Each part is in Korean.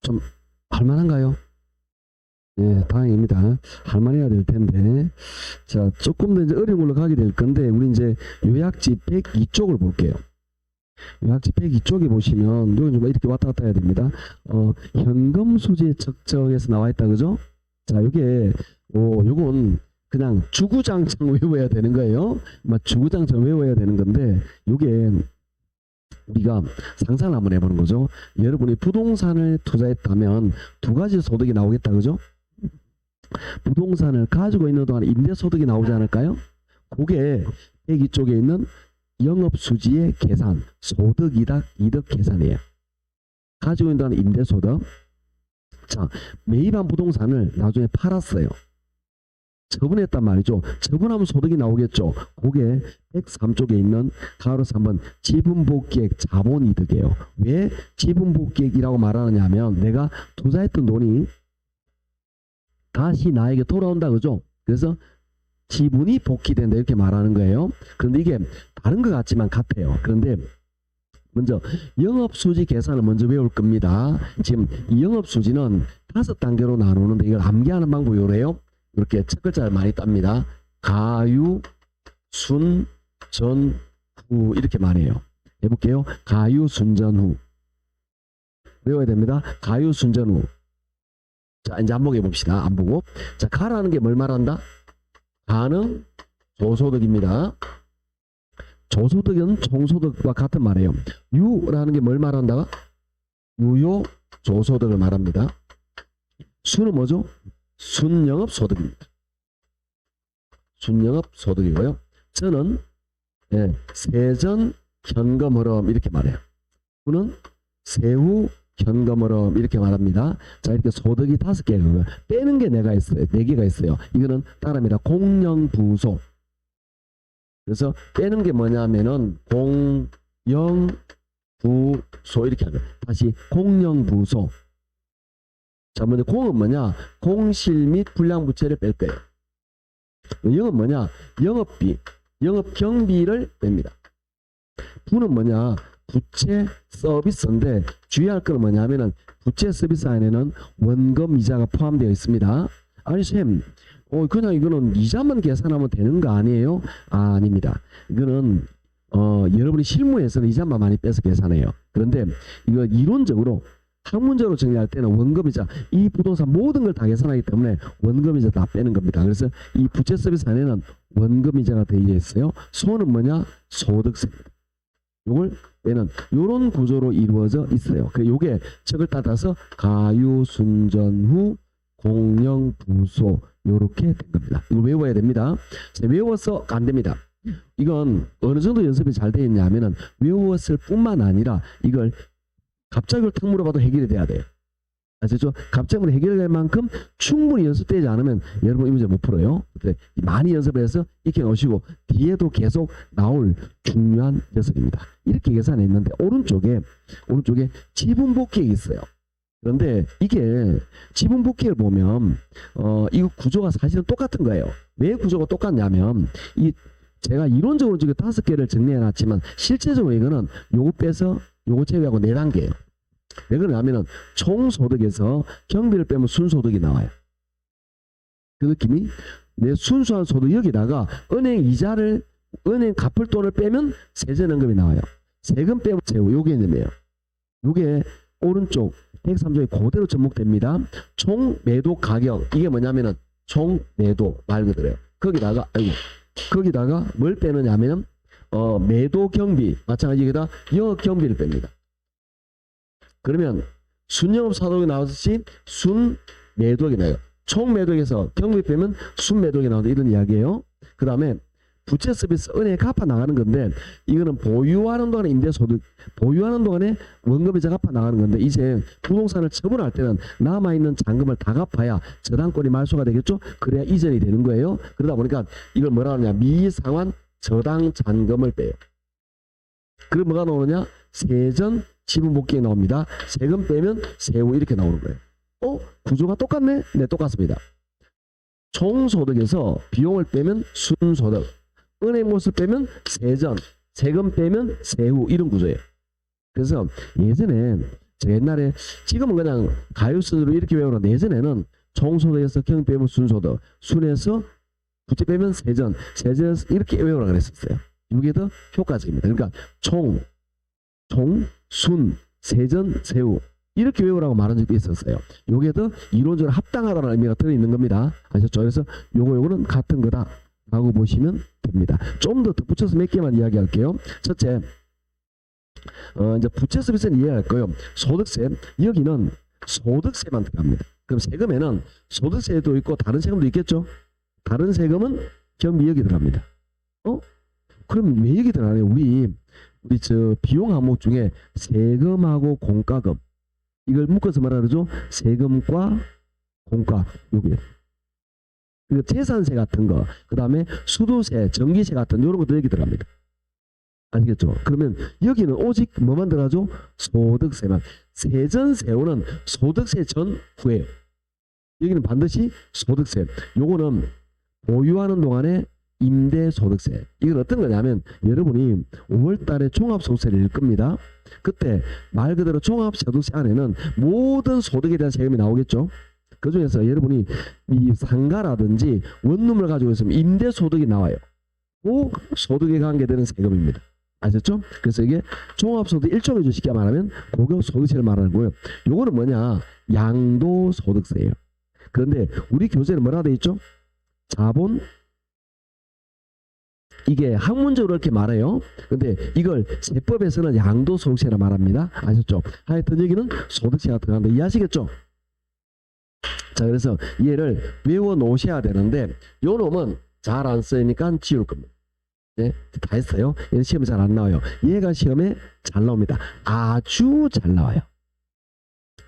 좀 할만한가요? 예, 다행입니다. 할만해야 될 텐데. 자, 조금 더 이제 어려운 걸로 가게 될 건데, 우리 이제 요약지 102쪽을 볼게요. 요약지 102쪽에 보시면, 여기 좀 이렇게 왔다 갔다 해야 됩니다. 현금 수지의 적정에서 나와 있다, 그죠? 자, 요게, 요건 그냥 주구장창 외워야 되는 거예요. 주구장창 외워야 되는 건데, 요게 우리가 상상을 한번 해보는 거죠. 여러분이 부동산을 투자했다면 두 가지 소득이 나오겠다, 그죠? 부동산을 가지고 있는 동안 임대소득이 나오지 않을까요? 그게 102쪽에 있는 영업수지의 계산, 소득이득 이득 계산이에요. 가지고 있는 동안 임대소득. 자, 매입한 부동산을 나중에 팔았어요. 처분했단 말이죠. 처분하면 소득이 나오겠죠. 그게 103쪽에 있는 가로수 한번 지분복귀액 자본이득이에요. 왜 지분복귀액이라고 말하느냐 하면 내가 투자했던 돈이 다시 나에게 돌아온다, 그죠? 그래서 지분이 복귀된다 이렇게 말하는 거예요. 그런데 이게 다른 것 같지만 같아요. 그런데 먼저 영업수지 계산을 먼저 외울 겁니다. 지금 이 영업수지는 5단계로 나누는데 이걸 암기하는 방법이 요래요. 이렇게 첫 글자를 많이 땁니다. 가유, 순, 전, 후 이렇게 많이 해요. 해볼게요. 가유, 순, 전, 후. 외워야 됩니다. 가유, 순, 전, 후. 자, 이제 한번 해봅시다. 안 보고. 자, 가라는 게 뭘 말한다? 가는 조소득입니다. 조소득은 총소득과 같은 말이에요. 유라는 게 뭘 말한다? 유효 조소득을 말합니다. 수는 뭐죠? 순영업소득입니다. 순영업소득이고요. 저는 세전 현금 흐름 이렇게 말해요. 후는 세후 현금 흐름 이렇게 말합니다. 자, 이렇게 소득이 5개가 빼는 게 내가 있어요. 4개가 있어요. 이거는 따라합니다. 공영부소. 그래서 빼는 게 뭐냐면은 공영부소 이렇게 하면 다시 공영부소. 자, 먼저 공은 뭐냐? 공실 및 불량부채를 뺄 거예요. 영은 뭐냐? 영업비, 영업경비를 뺍니다. 부는 뭐냐? 부채 서비스인데 주의할 건 뭐냐면은 부채 서비스 안에는 원금 이자가 포함되어 있습니다. 아니 쌤, 그냥 이거는 이자만 계산하면 되는 거 아니에요? 아닙니다. 이거는 여러분이 실무에서는 이자만 많이 빼서 계산해요. 그런데 이거 이론적으로 학문적으로 정리할 때는 원금이자 이 부동산 모든 걸 다 계산하기 때문에 원금이자 다 빼는 겁니다. 그래서 이 부채 서비스 안에는 원금이자가 되어 있어요. 소는 뭐냐? 소득세입니다. 요걸 빼는 요런 구조로 이루어져 있어요. 요게 척을 따라서 가유순전후 공영부소 요렇게 된 겁니다. 이거 외워야 됩니다. 외워서 안 됩니다. 이건 어느 정도 연습이 잘 되어 있냐 하면은 외웠을 뿐만 아니라 이걸 갑자기 탁 물어봐도 해결이 돼야 돼요. 아시죠? 갑자기 해결될 만큼 충분히 연습되지 않으면 여러분 이 문제 못 풀어요. 많이 연습을 해서 익혀 놓으시고 뒤에도 계속 나올 중요한 녀석입니다. 이렇게 계산했는데 오른쪽에 지분복귀액이 있어요. 그런데 이게 지분복귀액을 보면 이 구조가 사실은 똑같은 거예요. 왜 구조가 똑같냐면 제가 이론적으로 지금 5개를 정리해 놨지만 실제적으로 이거는 요거 빼서 요거 제외하고 4단계예요. 왜 그러냐면은 총소득에서 경비를 빼면 순소득이 나와요. 그 느낌이 내 순수한 소득 여기다가 은행 갚을 돈을 빼면 세전연금이 나와요. 세금 빼면 세후 요게 개념이에요. 요게 오른쪽 103조에 그대로 접목됩니다. 총 매도 가격 이게 뭐냐면은 총 매도 말 그대로요. 거기다가 뭘 빼느냐 하면 매도 경비 마찬가지 여기다 영업 경비를 뺍니다. 그러면 순영업 사도액이 나왔듯이 순매도액이 나요. 총 매도액에서 경비 빼면 순매도액이 나온다 이런 이야기예요. 그 다음에 부채 서비스 은행에 갚아 나가는 건데 이거는 보유하는 동안에 임대소득 보유하는 동안에 원금이자 갚아 나가는 건데 이제 부동산을 처분할 때는 남아있는 잔금을 다 갚아야 저당권이 말소가 되겠죠. 그래야 이전이 되는 거예요. 그러다 보니까 이걸 뭐라 하느냐 미상환 저당 잔금을 빼요. 그럼 뭐가 나오느냐 세전 지분복귀에 나옵니다. 세금 빼면 세후 이렇게 나오는 거예요. 구조가 똑같네? 네, 똑같습니다. 총소득에서 비용을 빼면 순소득, 은행모습 빼면 세전, 세금 빼면 세후 이런 구조예요. 그래서 예전에 저 옛날에 지금은 그냥 가요순으로 이렇게 외우는데 예전에는 총소득에서 경 빼면 순소득, 순에서 부채 빼면 세전, 세전에서 이렇게 외우라 그랬었어요. 이게 더 효과적입니다. 그러니까 총, 순, 세전, 세우 이렇게 외우라고 말한 적도 있었어요. 요게 더 이론적으로 합당하다는 의미가 들어있는 겁니다. 아셨죠? 그래서 요거는 같은 거다 라고 보시면 됩니다. 좀 더 덧붙여서 몇 개만 이야기할게요. 첫째, 이제 부채 서비스는 이해할 거예요. 소득세, 여기는 소득세만 들어갑니다. 그럼 세금에는 소득세도 있고 다른 세금도 있겠죠? 다른 세금은 경비 여기 들어갑니다. 그럼 왜 여기 들어가요? 우리 저 비용 항목 중에 세금하고 공과금 이걸 묶어서 뭐라 그러죠? 세금과 공과 여기. 그리고 재산세 같은 거, 그 다음에 수도세, 전기세 같은 이런 것도 여기 들어갑니다. 아시겠죠? 그러면 여기는 오직 뭐만 들어가죠? 소득세만. 세전세우는 소득세 전후에요. 여기는 반드시 소득세. 요거는 보유하는 동안에 임대소득세. 이건 어떤 거냐면 여러분이 5월달에 종합소득세를 낼 겁니다. 그때 말 그대로 종합소득세 안에는 모든 소득에 대한 세금이 나오겠죠. 그 중에서 여러분이 이 상가라든지 원룸을 가지고 있으면 임대소득이 나와요. 그 소득에 관계되는 세금입니다. 아셨죠? 그래서 이게 종합소득 일종의 쉽게 말하면 고교소득세를 말하는 거예요. 요거는 뭐냐? 양도소득세예요. 그런데 우리 교재는 뭐라 되어 있죠? 자본, 이게 학문적으로 이렇게 말해요. 근데 이걸 세법에서는 양도소득세라 말합니다. 아셨죠? 하여튼 여기는 소득세가 들어간다. 이해하시겠죠? 자, 그래서 얘를 외워 놓으셔야 되는데 요 놈은 잘 안 쓰니까 지울 겁니다. 네? 다 했어요. 얘는 시험에 잘 안 나와요. 얘가 시험에 잘 나옵니다. 아주 잘 나와요.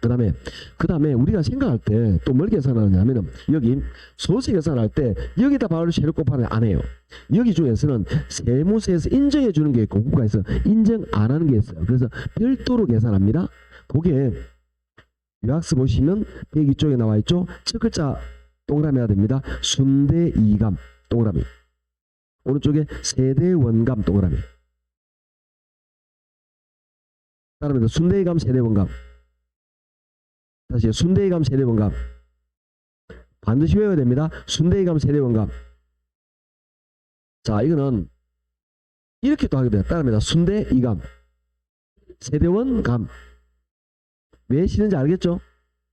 그 다음에 우리가 생각할 때 또 뭘 계산하느냐면 여기 소득세 계산할 때 여기다 바로 세율 곱하면 안 해요. 여기 중에서는 세무서에서 인정해 주는 게 있고 국가에서 인정 안 하는 게 있어요. 그래서 별도로 계산합니다. 그게 요약서 보시면 102쪽에 나와 있죠. 첫 글자 동그라미 해야 됩니다. 순대이감 동그라미. 오른쪽에 세대원감 동그라미. 따라합니다. 순대이감 세대원감. 다시 순대이감 세대원감. 반드시 외워야 됩니다. 순대이감 세대원감. 자, 이거는 이렇게 또 하게 돼요. 따라합니다. 순대이감 세대원감. 왜 쉬는지 알겠죠?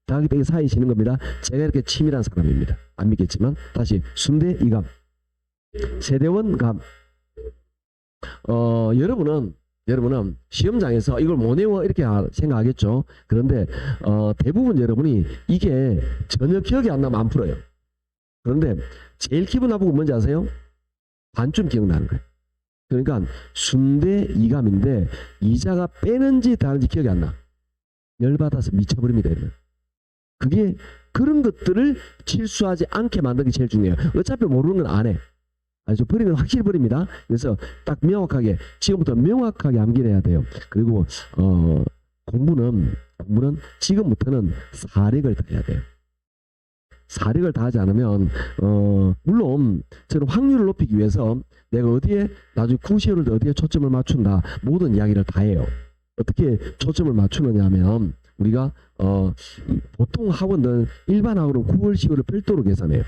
자기 빼기 사이 쉬는 겁니다. 제가 이렇게 치밀한 사람입니다. 안 믿겠지만 다시 순대이감 세대원감. 여러분은 시험장에서 이걸 못 외워 이렇게 생각하겠죠. 그런데 대부분 여러분이 이게 전혀 기억이 안 나면 안 풀어요. 그런데 제일 기분 나쁘고 뭔지 아세요? 반쯤 기억나는 거예요. 그러니까 순대이감인데 이자가 빼는지 다른지 기억이 안 나. 열받아서 미쳐버립니다. 여러분. 그게 그런 것들을 실수하지 않게 만드는 게 제일 중요해요. 어차피 모르는 건 안 해. 아주 버리면 확실히 버립니다. 그래서 딱 명확하게 지금부터 명확하게 암기를 해야 돼요. 그리고 공부는 지금부터는 사력을 다해야 돼요. 사력을 다하지 않으면 물론 저는 확률을 높이기 위해서 내가 어디에 나중에 구시율을 어디에 초점을 맞춘다 모든 이야기를 다 해요. 어떻게 초점을 맞추느냐 하면 우리가 보통 학원들 일반 학원은 9월 10월을 별도로 계산해요.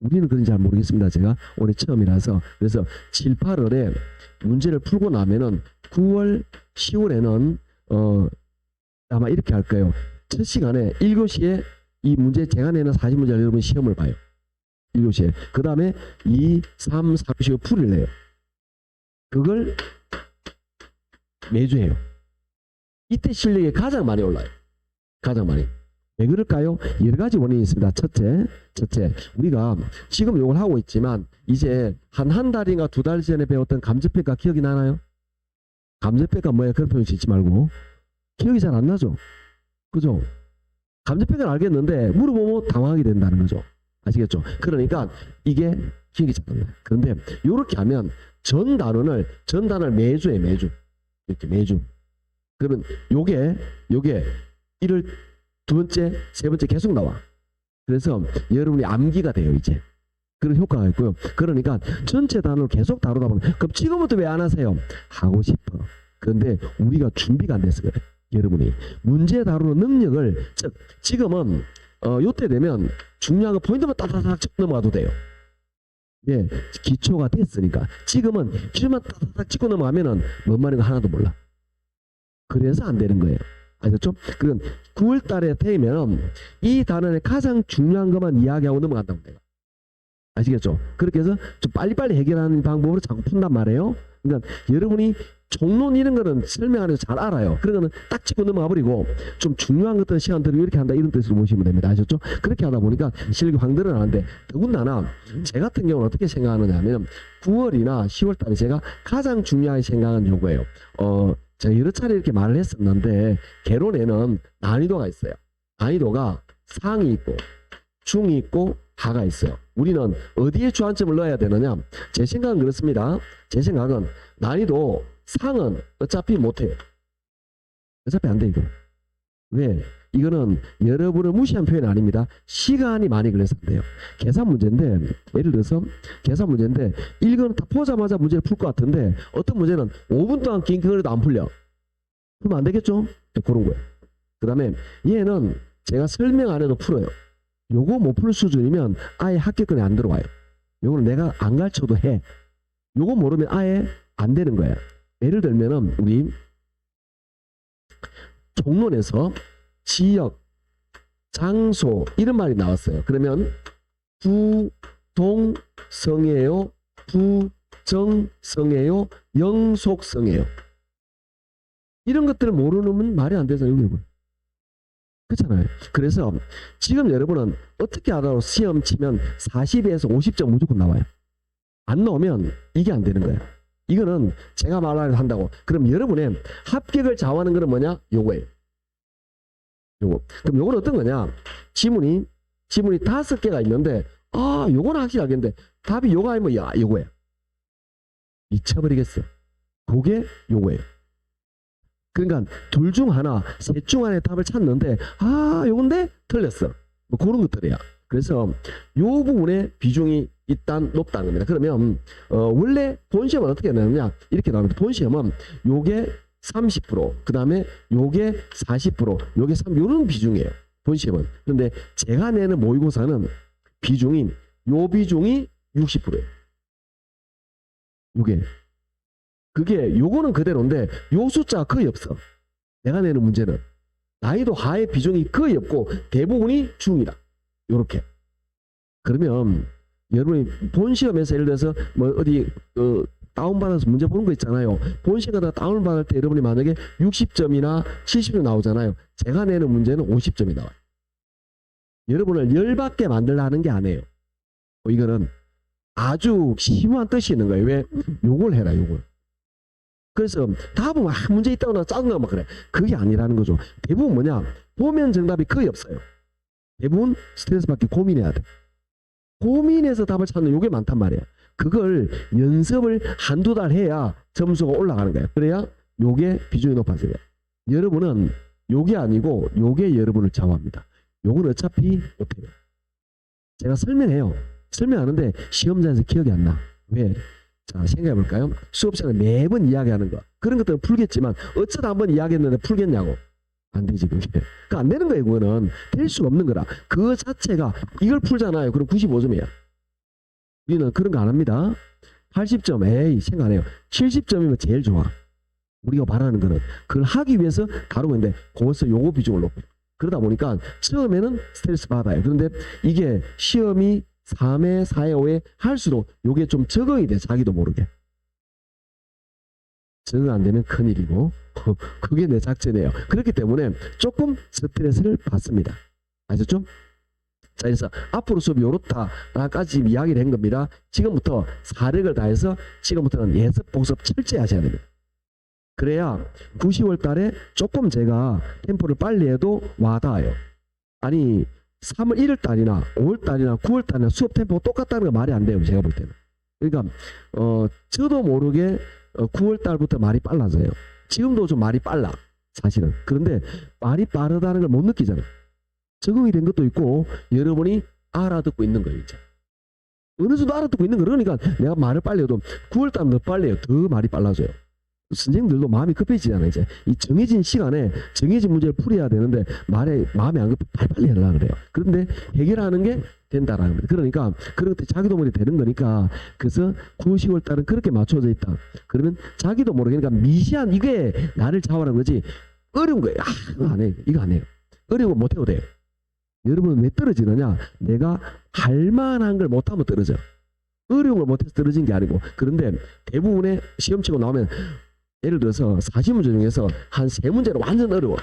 우리는 그런지 잘 모르겠습니다. 제가 올해 처음이라서. 그래서 7, 8월에 문제를 풀고 나면은 9월 10월에는 아마 이렇게 할 거예요. 첫 시간에 1교시에 이 문제 제가 내는 40문제를 여러분 시험을 봐요. 1교시에. 그 다음에 2, 3, 4교시에 풀이를 내요. 그걸 매주 해요. 이때 실력이 가장 많이 올라요. 가장 많이. 왜 그럴까요? 여러 가지 원인이 있습니다. 첫째, 우리가 지금 이걸 하고 있지만 이제 한 달인가 2달 전에 배웠던 감정평가 기억이 나나요? 감정평가 뭐야? 그런 표현 짓지 말고. 기억이 잘 안 나죠? 그죠? 감정평가는 알겠는데 물어보면 당황하게 된다는 거죠. 아시겠죠? 그러니까 이게 기억이 잘 안 나요. 그런데 이렇게 하면 전 단원을 매주 해, 매주. 이렇게 매주. 그러면 요게 1월 두 번째, 세 번째 계속 나와. 그래서 여러분이 암기가 돼요, 이제. 그런 효과가 있고요. 그러니까 전체 단어를 계속 다루다 보면 그럼 지금부터 왜 안 하세요? 하고 싶어. 그런데 우리가 준비가 안 돼서 그래. 여러분이 문제 다루는 능력을, 즉 지금은 요때 되면 중요한 거 포인트만 따다닥 넘어가도 돼요. 예, 기초가 됐으니까. 지금은 기초만 따다닥 찍고 넘어가면은 뭔 말인가 하나도 몰라. 그래서 안 되는 거예요. 알겠죠? 그럼 9월 달에 되면 이 단원의 가장 중요한 것만 이야기하고 넘어간다고 내가. 아시겠죠? 그렇게 해서 좀 빨리빨리 해결하는 방법으로 자꾸 푼단 말이에요. 그러니까 여러분이 종론 이런 거는 설명하는 거 잘 알아요. 그런 거는 딱 짚고 넘어가 버리고 좀 중요한 것들 시간 들고 이렇게 한다 이런 뜻으로 보시면 됩니다. 아셨죠? 그렇게 하다 보니까 실력이 확 늘어나는데, 더군다나 제 같은 경우는 어떻게 생각하느냐 하면 9월이나 10월 달에 제가 가장 중요하게 생각하는 요거예요. 제가 여러 차례 이렇게 말을 했었는데 개론에는 난이도가 있어요. 난이도가 상이 있고 중이 있고 하가 있어요. 우리는 어디에 주안점을 넣어야 되느냐? 제 생각은 그렇습니다. 제 생각은 난이도 상은 어차피 못해요. 어차피 안 돼 이거. 왜? 이거는 여러분을 무시한 표현이 아닙니다. 시간이 많이 걸려서 안 돼요. 계산 문제인데, 예를 들어서 계산 문제인데 이거는 다 보자마자 문제를 풀 것 같은데 어떤 문제는 5분 동안 낑낑거려도 안 풀려. 그러면 안 되겠죠? 그런 거예요. 그 다음에 얘는 제가 설명 안 해도 풀어요. 요거 못 풀 수준이면 아예 합격권에 안 들어와요. 요거는 내가 안 가르쳐도 해. 요거 모르면 아예 안 되는 거예요. 예를 들면은 우리 종론에서 지역, 장소 이런 말이 나왔어요. 그러면 부동성이에요, 부정성이에요, 영속성이에요. 이런 것들을 모르면 말이 안 되잖아요. 여러분. 그렇잖아요. 그래서 지금 여러분은 어떻게 하다가 시험 치면 40에서 50점 무조건 나와요. 안 나오면 이게 안 되는 거예요. 이거는 제가 말을 한다고. 그럼 여러분의 합격을 좌우하는 거는 뭐냐? 요거예요. 요거. 그럼 요거는 어떤 거냐? 지문이 5개가 있는데 요거는 확실히 알겠는데 답이 요거 아니면 요거야. 미쳐버리겠어. 그게 요거예요. 그러니까 둘 중 하나, 셋 중 하나의 답을 찾는데 요건데 틀렸어. 뭐 그런 것들이야. 그래서 요 부분에 비중이 일단 높다는 겁니다. 그러면 원래 본시험은 어떻게 되느냐? 이렇게 나옵니다. 본시험은 요게 30%, 그 다음에 요게 40%, 요게 3%, 요런 비중이에요. 본시험은. 그런데 제가 내는 모의고사는 비중이 60%예요. 그게 요거는 그대로인데 요 숫자가 거의 없어. 내가 내는 문제는 난이도 하의 비중이 거의 없고 대부분이 중이다. 요렇게. 그러면 여러분이 본시험에서 예를 들어서 뭐 어디 다운받아서 문제 보는 거 있잖아요. 본시험에다 다운받을 때 여러분이 만약에 60점이나 70점 나오잖아요. 제가 내는 문제는 50점이 나와요. 여러분을 열받게 만들려 하는 게 아니에요. 이거는 아주 심오한 뜻이 있는 거예요. 왜? 요걸 해라, 요걸. 그래서 답은 문제 있다고 나 짜증나고 막 그래. 그게 아니라는 거죠. 대부분 뭐냐? 보면 정답이 거의 없어요. 대부분 스트레스 받게 고민해야 돼. 고민해서 답을 찾는 요게 많단 말이에요. 그걸 연습을 한두 달 해야 점수가 올라가는 거예요. 그래야 요게 비중이 높아져요. 여러분은 요게 아니고 요게 여러분을 좌우합니다. 요건 어차피 못해요. 제가 설명해요. 설명하는데 시험장에서 기억이 안 나. 왜? 자, 생각해 볼까요? 수업 시간에 매번 이야기하는 거. 그런 것들은 풀겠지만 어쩌다 한번 이야기했는데 풀겠냐고. 안 되지, 그게. 그러니까 안 되는 거예요, 그거는. 될 수가 없는 거라. 그 자체가 이걸 풀잖아요. 그럼 95점이야. 우리는 그런 거 안 합니다. 80점, 에이, 생각 안 해요. 70점이면 제일 좋아. 우리가 바라는 거는. 그걸 하기 위해서 다루고 있는데, 거기서 요거 비중을 높여요. 그러다 보니까 처음에는 스트레스 받아요. 그런데 이게 시험이 3회, 4회, 5회 할수록 요게 좀 적응이 돼. 자기도 모르게. 적응 안 되면 큰일이고 그게 내 작전이에요. 그렇기 때문에 조금 스트레스를 받습니다. 아셨죠? 자, 그래서 앞으로 수업이 요렇다라까지 이야기를 한 겁니다. 지금부터 사력을 다해서 지금부터는 예습, 복습 철저히 하셔야 됩니다. 그래야 9, 10월 달에 조금 제가 템포를 빨리 해도 와닿아요. 아니 3월 1월 달이나 5월 달이나 9월 달이나 수업 템포가 똑같다는 거 말이 안 돼요. 제가 볼 때는. 그러니까 저도 모르게 9월 달부터 말이 빨라져요. 지금도 좀 말이 빨라. 사실은. 그런데 말이 빠르다는 걸 못 느끼잖아요. 적응이 된 것도 있고 여러분이 알아듣고 있는 거예요. 이제. 어느 정도 알아듣고 있는 거예요. 그러니까 내가 말을 빨리 해도 9월 달은 더 빨리 해요. 더 말이 빨라져요. 선생님들도 마음이 급해지잖아요. 이제 이 정해진 시간에 정해진 문제를 풀어야 되는데 마음이 안 급해 빨리빨리 하려고 그래요. 그런데 해결하는 게 된다라는 거예요. 그러니까 그런 때 자기도 모르게 되는 거니까 그래서 9, 10월 달은 그렇게 맞춰져 있다. 그러면 자기도 모르게 그러니까 미시한 이게 나를 좌우하는 거지 어려운 거예요. 이거 안 해요. 이거 안 해요. 어려운 거 못 해도 돼요. 여러분은 왜 떨어지느냐? 내가 할 만한 걸 못하면 떨어져. 어려운 걸 못해서 떨어진 게 아니고 그런데 대부분의 시험 치고 나오면 예를 들어서 40문제 중에서 한 3문제는 완전 어려워.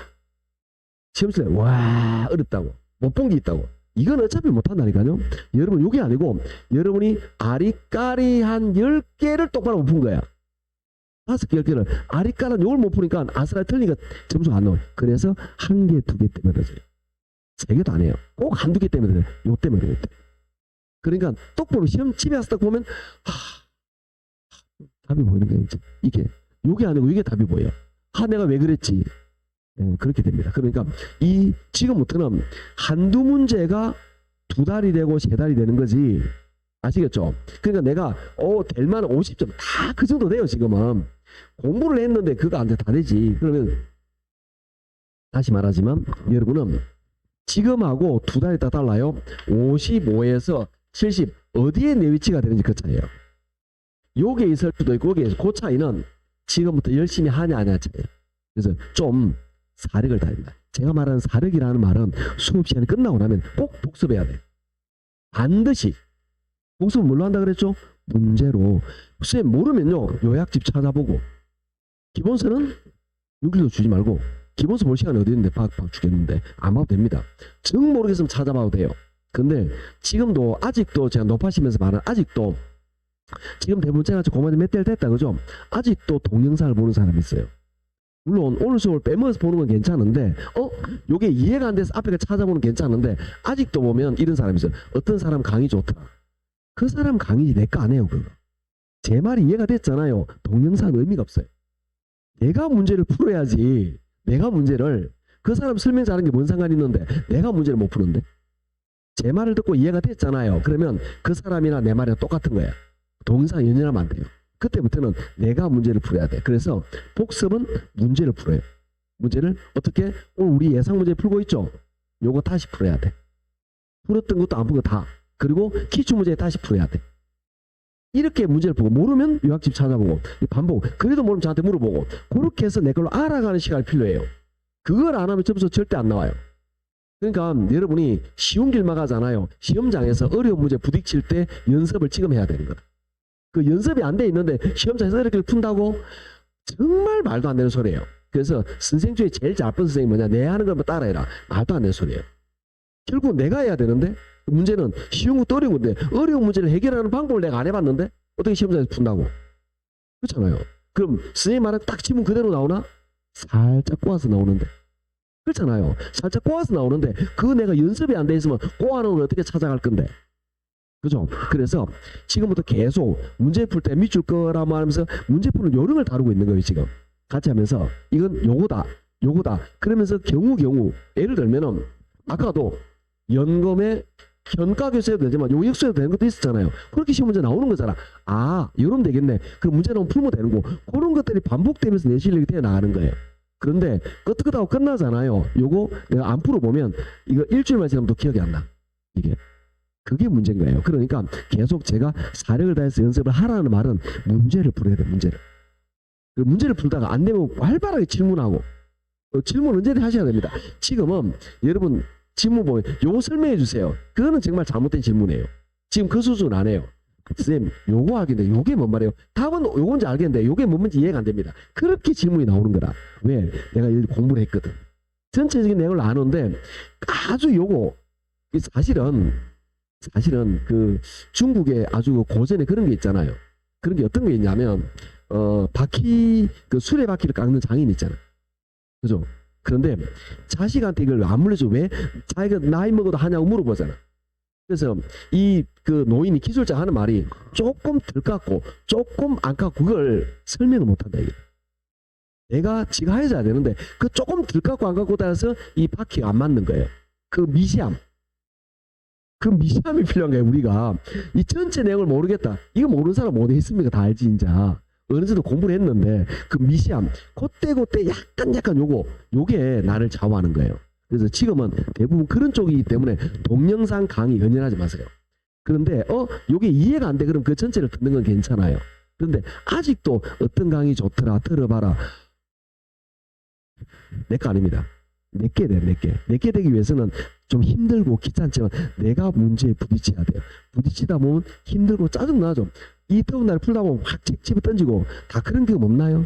시험 칠 때 와 어렵다고 못 본 게 있다고. 이건 어차피 못한다니까요. 여러분 이게 아니고 여러분이 아리까리한 10개를 똑바로 못 푼 거야. 5개 10개를 아리까리한 요걸 못 푸니까 아스라리 틀리니까 점수가 안 나와요. 그래서 1개 2개 때문에 그러죠. 3개도 안 해요. 꼭 1, 2개 때문에 그래요. 요 때문에 그래요. 그러니까 똑바로 시험 집에 와서 딱 보면 답이 보이는 거예요. 이게 요게 아니고 이게 답이 보여요. 내가 왜 그랬지? 그렇게 됩니다. 그러니까 이 지금부터는 한두 문제가 2달이 되고 3달이 되는 거지. 아시겠죠? 그러니까 내가 될 만한 50점 다 그 정도 돼요. 지금은 공부를 했는데 그거 안 돼 다 되지. 그러면 다시 말하지만 여러분은 지금하고 2달 있다 달라요. 55에서 70 어디에 내 위치가 되는지 그 차이예요. 요게 있을 수도 있고 요게 그 차이는 지금부터 열심히 하냐 안 하냐 차이예요. 그래서 좀 사력을 다합니다. 제가 말하는 사력이라는 말은 수업 시간이 끝나고 나면 꼭 복습해야 돼. 반드시. 복습은 뭘로 한다 그랬죠? 문제로. 선생님 모르면요 요약집 찾아보고 기본서는 6일도 주지 말고 기본서 볼 시간이 어디 있는데 박 주겠는데 안 봐도 됩니다. 정 모르겠으면 찾아봐도 돼요. 근데 지금도 아직도 제가 높아지면서 말하는 아직도 지금 대부분 제가 공부한 지 몇 달 됐다 그죠? 아직도 동영상을 보는 사람이 있어요. 물론 오늘 수업을 빼먹어서 보는 건 괜찮은데 요게 이해가 안 돼서 앞에 찾아보는 건 괜찮은데 아직도 보면 이런 사람이 있어요. 어떤 사람 강의 좋다. 그 사람 강의 내 거 안 해요. 그거. 제 말이 이해가 됐잖아요. 동영상은 의미가 없어요. 내가 문제를 풀어야지. 내가 문제를 그 사람 설명 잘하는 게 뭔 상관이 있는데 내가 문제를 못 푸는데 제 말을 듣고 이해가 됐잖아요. 그러면 그 사람이나 내 말이랑 똑같은 거야. 동영상 연연하면 안 돼요. 그때부터는 내가 문제를 풀어야 돼. 그래서 복습은 문제를 풀어요. 문제를 어떻게 오늘 우리 예상 문제 풀고 있죠? 요거 다시 풀어야 돼. 풀었던 것도 안 푼 거 다. 그리고 기출 문제 다시 풀어야 돼. 이렇게 문제를 보고 모르면 요약집 찾아보고 반복. 그래도 모르면 저한테 물어보고 그렇게 해서 내 걸로 알아가는 시간이 필요해요. 그걸 안 하면 점수 절대 안 나와요. 그러니까 여러분이 쉬운 길 막아잖아요. 시험장에서 어려운 문제 부딪힐 때 연습을 지금 해야 되는 거다. 그 연습이 안 돼 있는데 시험장에서 이렇게 푼다고 정말 말도 안 되는 소리예요. 그래서 선생 중에 제일 나쁜 선생님이 뭐냐? 내 하는 것만 따라해라. 말도 안 되는 소리예요. 결국 내가 해야 되는데 문제는 쉬운 것도 어려운 건데 어려운 문제를 해결하는 방법을 내가 안 해봤는데 어떻게 시험장에서 푼다고? 그렇잖아요. 그럼 선생님 말은 딱 지문 그대로 나오나? 살짝 꼬아서 나오는데 그렇잖아요. 살짝 꼬아서 나오는데 그거 내가 연습이 안 돼 있으면 꼬아놓은 걸 어떻게 찾아갈 건데 그죠? 그래서 지금부터 계속 문제 풀 때 밑줄 거라 말하면서 문제 푸는 요령을 다루고 있는 거예요. 지금 같이 하면서 이건 요거다 그러면서 경우 예를 들면은 아까도 연금에 현가교수 해도 되지만 요역수 해도 되는 것도 있었잖아요. 그렇게 시험 문제 나오는 거잖아. 이러면 되겠네. 그럼 문제 나오면 풀면 되는 거. 그런 것들이 반복되면서 내 실력이 되어 나가는 거예요. 그런데 끄떡끄떡하고 끝나잖아요. 요거 내가 안 풀어보면 이거 일주일만 지나면 또 기억이 안 나. 이게. 그게 문제인 거예요. 그러니까 계속 제가 사력을 다해서 연습을 하라는 말은 문제를 풀어야 돼. 문제를. 그 문제를 풀다가 안 되면 활발하게 질문하고 질문 언제든 하셔야 됩니다. 지금은 여러분 질문 보면 요거 설명해 주세요. 그거는 정말 잘못된 질문이에요. 지금 그 수준 안 해요. 선생님 요거 하겠는데 요게 뭔 말이에요? 답은 요건지 알겠는데 요게 뭔지 이해가 안 됩니다. 그렇게 질문이 나오는 거라. 왜? 내가 공부를 했거든. 전체적인 내용을 아는데 아주 요거 사실은 그 중국에 아주 고전에 그런 게 있잖아요. 그런 게 어떤 게 있냐면 그 수레바퀴를 깎는 장인 있잖아요. 그죠? 그런데 자식한테 이걸 안 물려줘. 왜? 자기가 나이 먹어도 하냐고 물어보잖아. 그래서 이 그 노인이 기술자 하는 말이 조금 덜 깎고 조금 안 깎고 그걸 설명을 못한다 이게. 내가 지가 해줘야 되는데 그 조금 덜 깎고 안 깎고 따라서 이 바퀴가 안 맞는 거예요. 그 미시함이 필요한 거예요. 우리가 이 전체 내용을 모르겠다. 이거 모르는 사람 어디 있습니까? 다 알지 인자. 어느 정도 공부를 했는데 그 미시함 그때 약간 요게 나를 좌우하는 거예요. 그래서 지금은 대부분 그런 쪽이기 때문에 동영상 강의 연연하지 마세요. 그런데 요게 이해가 안 돼 그럼 그 전체를 듣는 건 괜찮아요. 그런데 아직도 어떤 강의 좋더라 들어봐라. 내 거 아닙니다. 내게 돼, 내게 되기 위해서는 좀 힘들고 귀찮지만 내가 문제에 부딪혀야 돼요. 부딪히다 보면 힘들고 짜증나죠. 이 더운 날 풀다 보면 확 책 집어 던지고 다 그런 경험 없나요?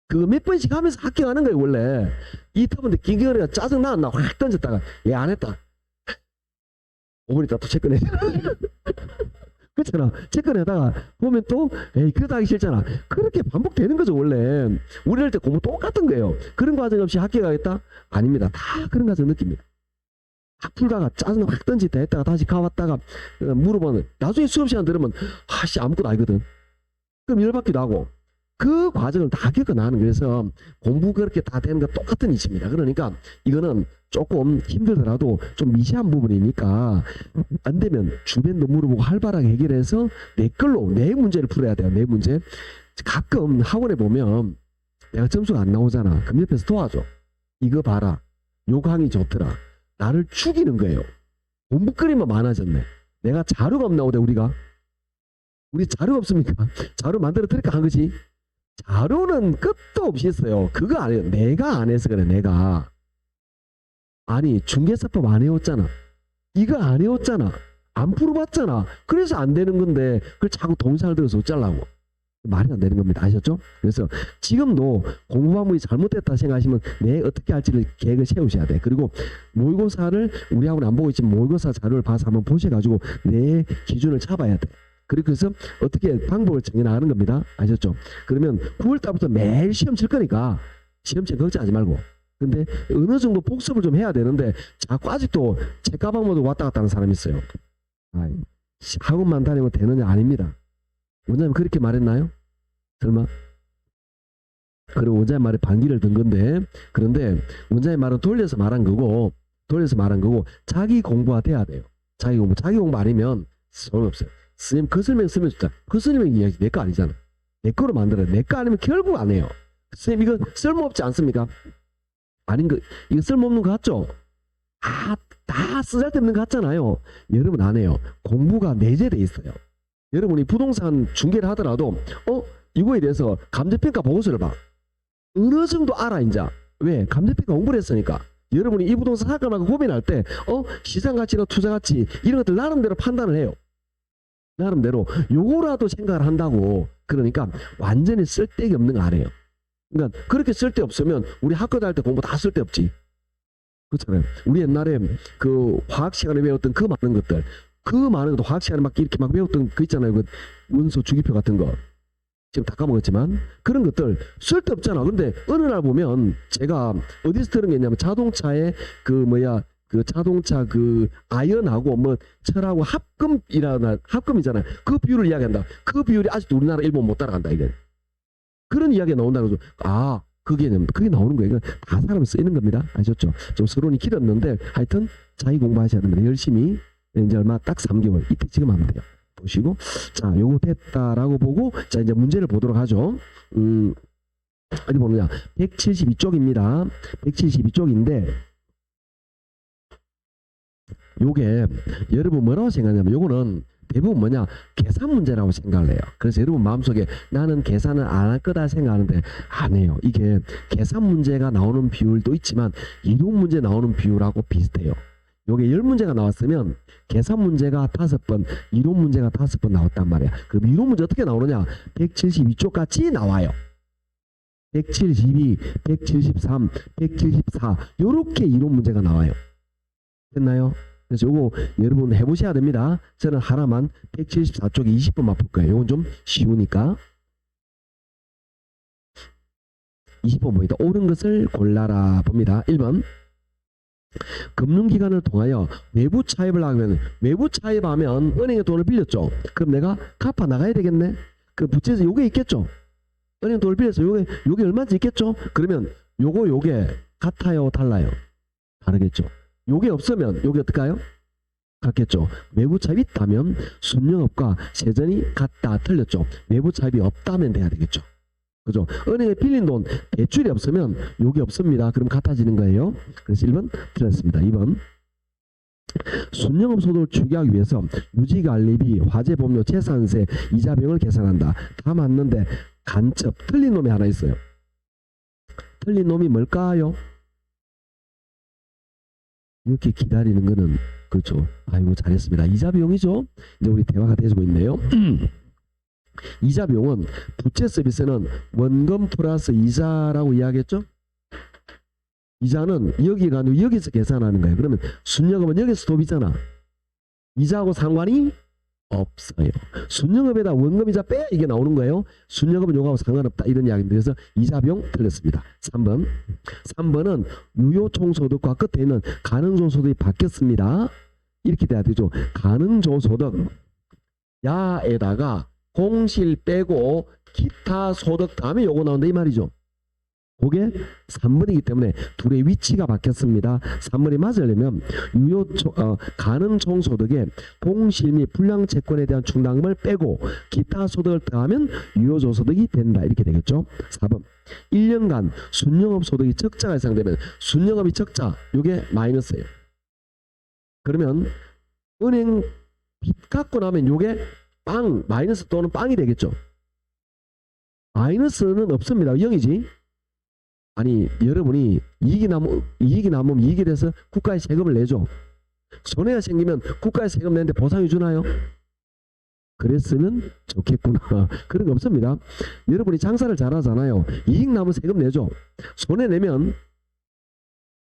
그거 몇 번씩 하면서 합격하는 거예요 원래. 이 더운데 기계가 짜증나 안 나 확 던졌다가 얘 안 했다. 5분 있다 또 책 꺼내. 그렇잖아. 책 꺼내다가 보면 또 에이 그러다 하기 싫잖아. 그렇게 반복되는 거죠 원래. 우리 할 때 공부 똑같은 거예요. 그런 과정 없이 합격하겠다? 아닙니다. 다 그런 과정 느낍니다. 확 풀다가 짜증나 확 던지다 했다가 다시 가왔다가 물어보면 나중에 수업 시간 들으면 아씨 아무것도 아니거든. 그럼 열받기도 하고 그 과정을 다 겪어나가는 그래서 공부 그렇게 다 되는 거 똑같은 이치입니다. 그러니까 이거는 조금 힘들더라도 좀 미세한 부분이니까 안 되면 주변도 물어보고 활발하게 해결해서 내 걸로 내 문제를 풀어야 돼요. 내 문제. 가끔 학원에 보면 내가 점수가 안 나오잖아. 그럼 옆에서 도와줘. 이거 봐라. 요 강의 좋더라. 나를 죽이는 거예요. 공부거리만 많아졌네. 내가 자료가 없나 오대 우리 자료가 없습니까? 자료 만들어 드릴까 한 거지. 자료는 끝도 없이 있어요. 그거 안 해요. 내가 안 해서 그래. 내가 아니 중개사법 안 해왔잖아. 이거 안 해왔잖아. 안 풀어봤잖아. 그래서 안 되는 건데 그걸 자꾸 동상을 들어서 어쩌려고. 말이 안 되는 겁니다. 아셨죠? 그래서 지금도 공부 방법이 잘못됐다 생각하시면 내 어떻게 할지를 계획을 세우셔야 돼. 그리고 모의고사를 우리 학원에 안 보고 있지만 모의고사 자료를 봐서 한번 보셔가지고 내 기준을 잡아야 돼. 그래서 어떻게 방법을 정해나가는 겁니다. 아셨죠? 그러면 9월달부터 매일 시험 칠 거니까 시험치 걱정하지 말고. 근데 어느 정도 복습을 좀 해야 되는데 자꾸 아직도 책가방 모두 왔다 갔다 하는 사람이 있어요. 학원만 다니면 되느냐? 아닙니다. 원장님 그렇게 말했나요? 설마? 그리고 원장님 말에 반기를 든 건데 그런데 원장님 말은 돌려서 말한 거고 자기 공부가 돼야 돼요. 자기 공부 아니면 소용없어요. 스님 그 설명 쓰면 좋다. 그 설명 이야기 내 거 아니잖아. 내 거로 만들어요. 내 거 아니면 결국 안 해요. 스님 이거 쓸모없지 않습니까? 아닌 거 이거 쓸모없는 거 같죠? 다 쓰잘데없는 거 같잖아요. 여러분 안 해요. 공부가 내재돼 있어요. 여러분이 부동산 중개를 하더라도 이거에 대해서 감정평가 보고서를 봐. 어느 정도 알아 이제. 왜? 감정평가 공부를 했으니까. 여러분이 이 부동산 살까 말까 고민할 때 시장가치나 투자가치 이런 것들 나름대로 판단을 해요. 나름대로 요거라도 생각을 한다고. 그러니까 완전히 쓸데기 없는 거 안 해요. 그러니까 그렇게 쓸데없으면 우리 학교 다닐 때 공부 다 쓸데없지. 그렇잖아요. 우리 옛날에 그 화학 시간에 배웠던 그 많은 것들 화학 시간에 막 이렇게 막 배웠던 거 있잖아요. 그 원소 주기표 같은 거. 지금 다 까먹었지만 그런 것들 쓸데없잖아. 근데 어느 날 보면 제가 어디서 들은 게 있냐면 자동차에 그 자동차 그 아연하고 뭐 철하고 합금이잖아요. 그 비율을 이야기한다. 그 비율이 아직도 우리나라 일본 못 따라간다 이게. 그런 이야기가 나온다고 해서 그게 나오는 거예요. 다 사람 쓰이는 겁니다. 아셨죠? 좀 서론이 길었는데 하여튼 자기 공부하셔야 됩니다. 열심히 이제 얼마 딱 3개월 이때 지금 하면 돼요. 보시고 자 요거 됐다라고 보고 자 이제 문제를 보도록 하죠. 어디 보느냐 172쪽입니다. 172쪽인데 요게 여러분 뭐라고 생각하냐면 요거는 대부분 뭐냐 계산 문제라고 생각을 해요. 그래서 여러분 마음속에 나는 계산을 안 할 거다 생각하는데 안 해요. 이게 계산 문제가 나오는 비율도 있지만 이론 문제 나오는 비율하고 비슷해요. 요게 10문제가 나왔으면 계산 문제가 5번, 이론 문제가 5번 나왔단 말이야. 그럼 이론 문제 어떻게 나오느냐? 172쪽 같이 나와요. 172, 173, 174 요렇게 이론 문제가 나와요. 됐나요? 그래서 요거 여러분 해보셔야 됩니다. 저는 하나만 174쪽에 20번만 풀 거예요. 요건 좀 쉬우니까. 20번 보이다. 옳은 것을 골라라 봅니다. 1번. 금융기관을 통하여 외부 차입을 하면 외부 차입하면 은행에 돈을 빌렸죠. 그럼 내가 갚아 나가야 되겠네. 그 부채에서 요게 있겠죠. 은행 돈을 빌려서 요게 얼마인지 있겠죠. 그러면 요게 같아요 달라요? 다르겠죠. 요게 없으면 요게 어떨까요? 같겠죠. 외부 차입이 있다면 순영업과 세전이 같다. 틀렸죠. 외부 차입이 없다면 돼야 되겠죠. 그죠? 은행에 빌린 돈 대출이 없으면 요게 없습니다. 그럼 같아지는 거예요. 그래서 1번 틀렸습니다. 2번 순영업 소득을 추계하기 위해서 유지관리비, 화재보험료, 재산세, 이자 비용을 계산한다. 다 맞는데 간첩 틀린 놈이 하나 있어요. 틀린 놈이 뭘까요? 이렇게 기다리는 거는 그렇죠. 아이고 잘했습니다. 이자 비용이죠. 이제 우리 대화가 되고 있네요. 이자 비용은 부채 서비스는 원금 플러스 이자라고 이야기했죠. 이자는 여기가 아니고 여기서 계산하는 거예요. 그러면 순영업은 여기서 도비잖아. 이자하고 상관이 없어요. 순영업에다 원금이자 빼야 이게 나오는 거예요. 순영업은 요거하고 상관없다 이런 이야기입니다. 그래서 이자 비용 틀렸습니다. 3번은 유효총소득과 끝에 있는 가능조소득이 바뀌었습니다. 이렇게 돼야 되죠. 가능조소득 야에다가 공실 빼고 기타 소득 다음에 요거 나온다 이 말이죠. 그게 3번이기 때문에 둘의 위치가 바뀌었습니다. 3번이 맞으려면 가능총소득에 공실 및 불량채권에 대한 충당금을 빼고 기타 소득을 더하면 유효조소득이 된다. 이렇게 되겠죠. 4번 1년간 순영업 소득이 적자가 예상되면 순영업이 적자 요게 마이너스예요. 그러면 은행 빚 갚고 나면 요게 빵 마이너스 또는 빵이 되겠죠. 마이너스는 없습니다. 0이지. 아니 여러분이 이익이 남으면 이익에 대해서 국가에 세금을 내죠. 손해가 생기면 국가에 세금 내는데 보상해 주나요? 그랬으면 좋겠구나. 그런 거 없습니다. 여러분이 장사를 잘하잖아요. 이익 남으면 세금 내죠. 손해 내면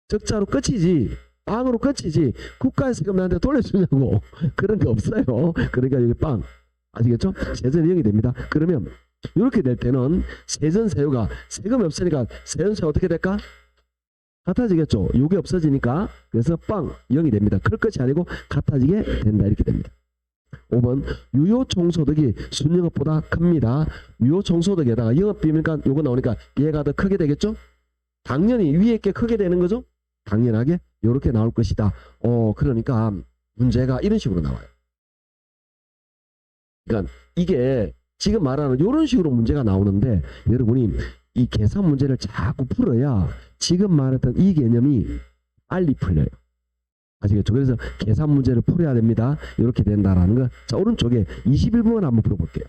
적자로 끝이지 빵으로 끝이지 국가에 세금 나한테 돌려주냐고. 그런 거 없어요. 그러니까 여기 빵 아시겠죠? 세전이 0이 됩니다. 그러면 이렇게 될 때는 세전세유가 세금이 없으니까 세전세 어떻게 될까? 같아지겠죠. 요게 없어지니까 그래서 빵 0이 됩니다. 클 것이 아니고 같아지게 된다. 이렇게 됩니다. 5번 유효총소득이 순영업보다 큽니다. 유효총소득에다가 영업비니까 요거 나오니까 얘가 더 크게 되겠죠? 당연히 위에 게 크게 되는 거죠? 당연하게 요렇게 나올 것이다. 그러니까 문제가 이런 식으로 나와요. 그러니까 이게 지금 말하는 이런 식으로 문제가 나오는데 여러분이 이 계산 문제를 자꾸 풀어야 지금 말했던 이 개념이 빨리 풀려요. 아시겠죠? 그래서 계산 문제를 풀어야 됩니다. 이렇게 된다라는 거. 자, 오른쪽에 21번 한번 풀어볼게요.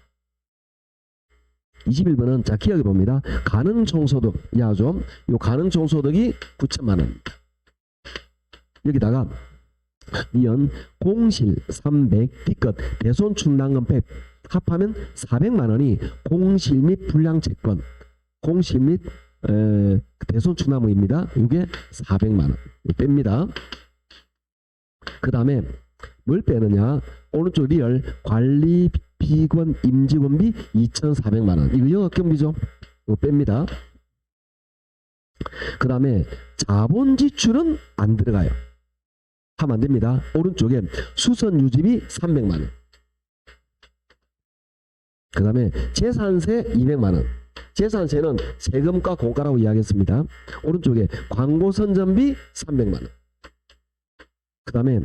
21번은 자 기억해 봅니다. 가능총소득 이해하죠? 요 가능총소득이 9천만 원입니다. 여기다가 니은 공실 300 D끝 대손 충당금 100 합하면 400만 원이 공실 및 불량채권 공실 및 대손 충당금입니다. 이게 400만 원 뺍니다. 그 다음에 뭘 빼느냐 오른쪽 리얼 관리비권 임직원비 2,400만 원 이거 영업경비죠. 이거 뺍니다. 그 다음에 자본 지출은 안 들어가요. 하면 안 됩니다. 오른쪽에 수선 유지비 300만 원. 그 다음에 재산세 200만 원. 재산세는 세금과 공가라고 이야기했습니다. 오른쪽에 광고 선전비 300만 원. 그 다음에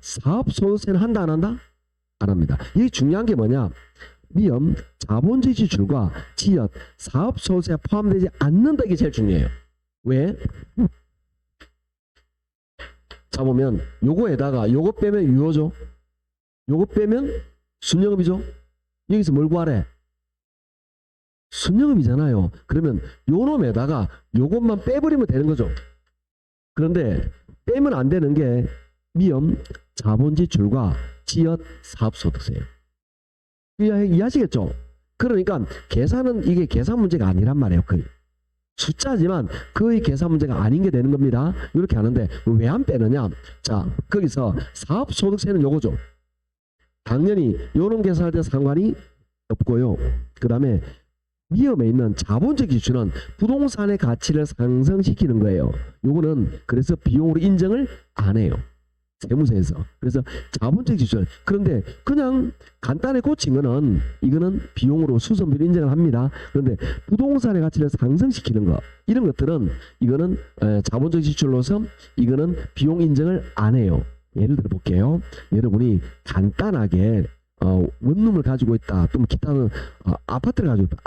사업소득세는 한다 안 한다? 안 합니다. 이게 중요한 게 뭐냐? 미연 자본주의 지출과 지연 사업소득세가 포함되지 않는다. 이게 제일 중요해요. 왜? 자 보면 요거에다가 요거 빼면 유효죠. 요거 빼면 순영업이죠. 여기서 뭘 구하래? 순영업이잖아요. 그러면 요 놈에다가 요것만 빼버리면 되는 거죠. 그런데 빼면 안 되는 게 미연 자본지출과 지연 사업소득세예요. 이해하시겠죠? 그러니까 계산은 이게 계산 문제가 아니란 말이에요. 거의 숫자지만 거의 계산 문제가 아닌 게 되는 겁니다. 이렇게 하는데 왜 안 빼느냐? 자 거기서 사업소득세는 요거죠. 당연히 요런 계산할 때 상관이 없고요. 그 다음에 위험에 있는 자본적 지출은 부동산의 가치를 상승시키는 거예요. 요거는 그래서 비용으로 인정을 안 해요. 세무서에서. 그래서 자본적 지출. 그런데 그냥 간단히 고친 거는 이거는 비용으로 수선비로 인정을 합니다. 그런데 부동산의 가치를 상승시키는 거 이런 것들은 이거는 자본적 지출로서 이거는 비용 인정을 안 해요. 예를 들어 볼게요. 여러분이 간단하게 원룸을 가지고 있다. 또 뭐 기타는 아파트를 가지고 있다.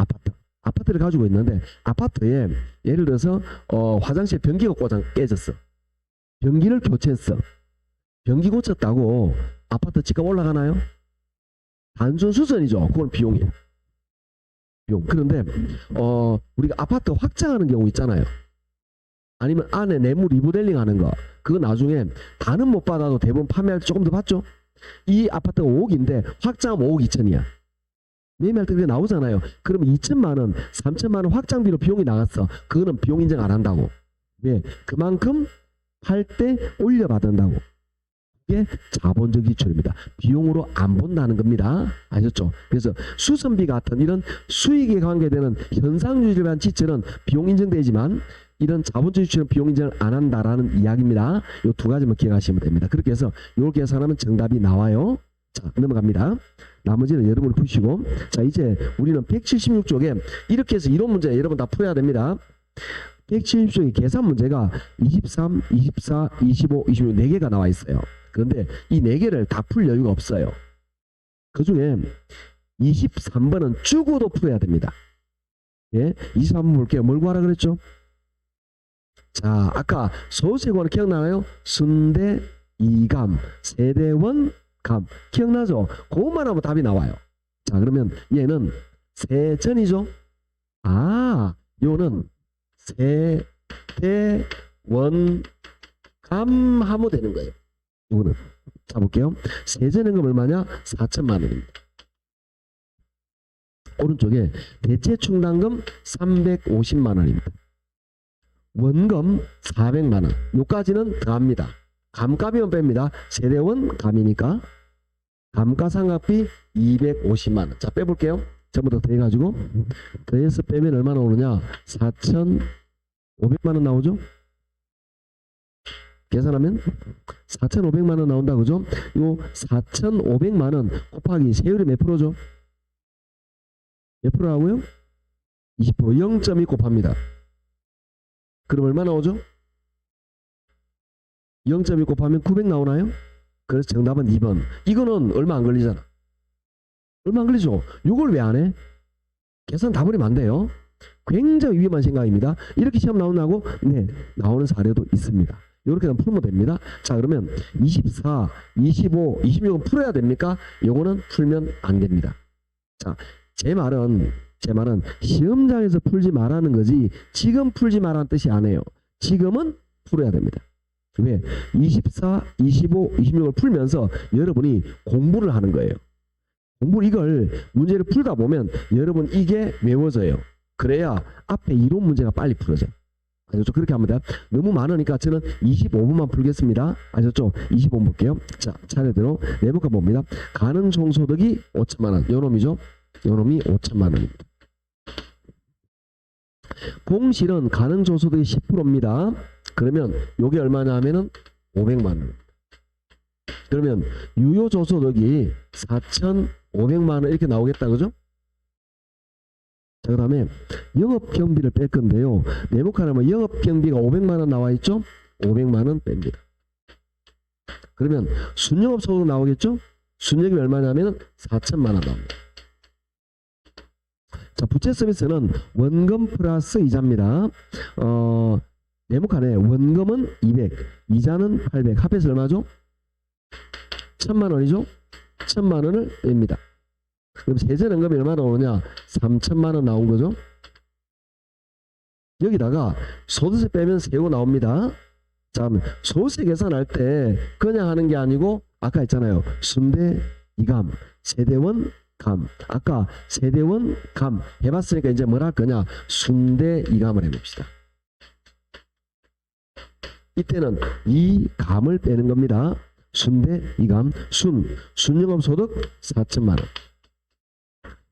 아파트를 가지고 있는데 아파트에 예를 들어서 화장실 변기가 깨졌어. 변기를 교체했어. 변기 고쳤다고 아파트 집값 올라가나요? 단순 수선이죠. 그건 비용이에요. 비용. 그런데 우리가 아파트 확장하는 경우 있잖아요. 아니면 안에 내부 리모델링 하는 거. 그거 나중에 다는 못 받아도 대부분 판매할 때 조금 더 받죠. 이 아파트가 5억인데 확장하면 5억 2천이야. 매매할 때 그게 나오잖아요. 그러면 2천만 원, 3천만 원 확장비로 비용이 나갔어. 그거는 비용 인정 안 한다고. 왜? 그만큼 팔 때 올려받는다고. 이게 자본적 지출입니다. 비용으로 안 본다는 겁니다. 아셨죠? 그래서 수선비 같은 이런 수익에 관계되는 현상유지에 대한 지출은 비용 인정되지만 이런 자본적 지출은 비용 인정을 안 한다라는 이야기입니다. 이 두 가지만 기억하시면 됩니다. 그렇게 해서 이걸 계산하면 정답이 나와요. 자, 넘어갑니다. 나머지는 여러분이 푸시고. 자, 이제 우리는 176쪽에 이렇게 해서 이론 문제 여러분 다 풀어야 됩니다. 176쪽에 계산 문제가 23, 24, 25, 26 4개가 나와 있어요. 그런데 이 4개를 다 풀 여유가 없어요. 그 중에 23번은 주고도 풀어야 됩니다. 예, 23번 볼게요. 뭘 구하라 그랬죠? 자, 아까 소수세관은 기억나나요? 순대, 이감, 세대원, 감. 기억나죠? 그것만 하면 답이 나와요. 자, 그러면 얘는 세전이죠? 요는 세대원, 감 하면 되는 거예요. 이거는. 자, 볼게요. 세전연금 얼마냐? 4천만 원입니다. 오른쪽에 대체충당금 350만 원입니다. 원금 400만 원. 요까지는 더합니다. 감값이면 뺍니다. 세대원 감이니까. 감가상각비 250만 원. 자, 빼볼게요. 전부 다 더해가지고 더해서 빼면 얼마나 오느냐? 4,500만 원 나오죠? 계산하면 4,500만 원 나온다. 그죠? 요 4,500만 원 곱하기 세율이 몇 프로죠? 몇 프로라고요? 20%. 0.2 곱합니다. 그럼 얼마 나오죠? 0.2 곱하면 900 나오나요? 그래서 정답은 2번. 이거는 얼마 안 걸리잖아. 얼마 안 걸리죠? 이걸 왜 안 해? 계산 다 버리면 안 돼요. 굉장히 위험한 생각입니다. 이렇게 시험 나온다고? 네, 나오는 사례도 있습니다. 이렇게 풀면 됩니다. 자, 그러면 24, 25, 26은 풀어야 됩니까? 요거는 풀면 안 됩니다. 자, 제 말은 시험장에서 풀지 말라는 거지 지금 풀지 말라는 뜻이 아니에요. 지금은 풀어야 됩니다. 왜? 24, 25, 26을 풀면서 여러분이 공부를 하는 거예요. 이걸 문제를 풀다 보면 여러분 이게 외워져요. 그래야 앞에 이론 문제가 빨리 풀어져. 아셨죠? 그렇게 하면 돼요. 너무 많으니까 저는 25분만 풀겠습니다. 아셨죠? 25분 볼게요. 자, 차례대로 내볼까 봅니다. 가능 총소득이 5천만 원. 요놈이죠? 요놈이 5천만 원입니다. 공실은 가능 총소득이 10%입니다. 그러면 요게 얼마냐 하면은 500만 원. 그러면 유효 조소득이 4,500만 원 이렇게 나오겠다. 그죠? 자, 그 다음에 영업경비를 뺄 건데요. 네모칸하면 영업경비가 500만 원 나와 있죠? 500만 원 뺍니다. 그러면 순영업 소득 나오겠죠? 순영이 얼마냐면 4천만 원 나옵니다. 자, 부채 서비스는 원금 플러스 이자입니다. 네모칸에 원금은 200, 이자는 800. 합해서 얼마죠? 1,000만 원이죠? 1,000만 원을 냅니다. 그럼 세전연금이 얼마나 오느냐? 3천만 원 나온 거죠. 여기다가 소득세 빼면 세고 나옵니다. 자, 소득세 계산할 때 그냥 하는 게 아니고 아까 했잖아요. 순대, 이감, 세대원, 감. 아까 세대원, 감 해봤으니까 이제 뭘 할 거냐? 순대, 이감을 해봅시다. 이때는 이 감을 빼는 겁니다. 순대, 이감, 순영업 소득 4천만 원.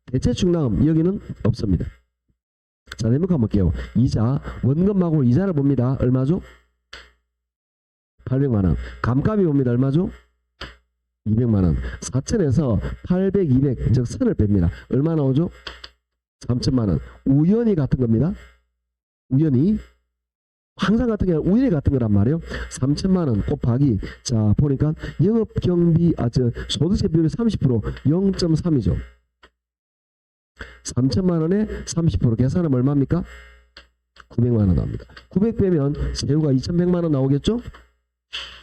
대체충당금 여기는 없습니다. 자, 내목 한번 볼게요. 이자, 원금하고 이자를 봅니다. 얼마죠? 800만 원. 감값이 봅니다. 얼마죠? 200만 원. 4천에서 800, 200, 즉 선을 뺍니다. 얼마 나오죠? 3천만 원. 우연히 같은 겁니다. 우연히. 항상 같은 게 아니라 우연히 같은 거란 말이에요. 3천만 원 곱하기 자 보니까 영업경비 소득세 비율이 30% 0.3이죠. 3천만 원에 30% 계산하면 얼마입니까? 900만 원 나옵니다. 900 빼면 세후가 2100만 원 나오겠죠?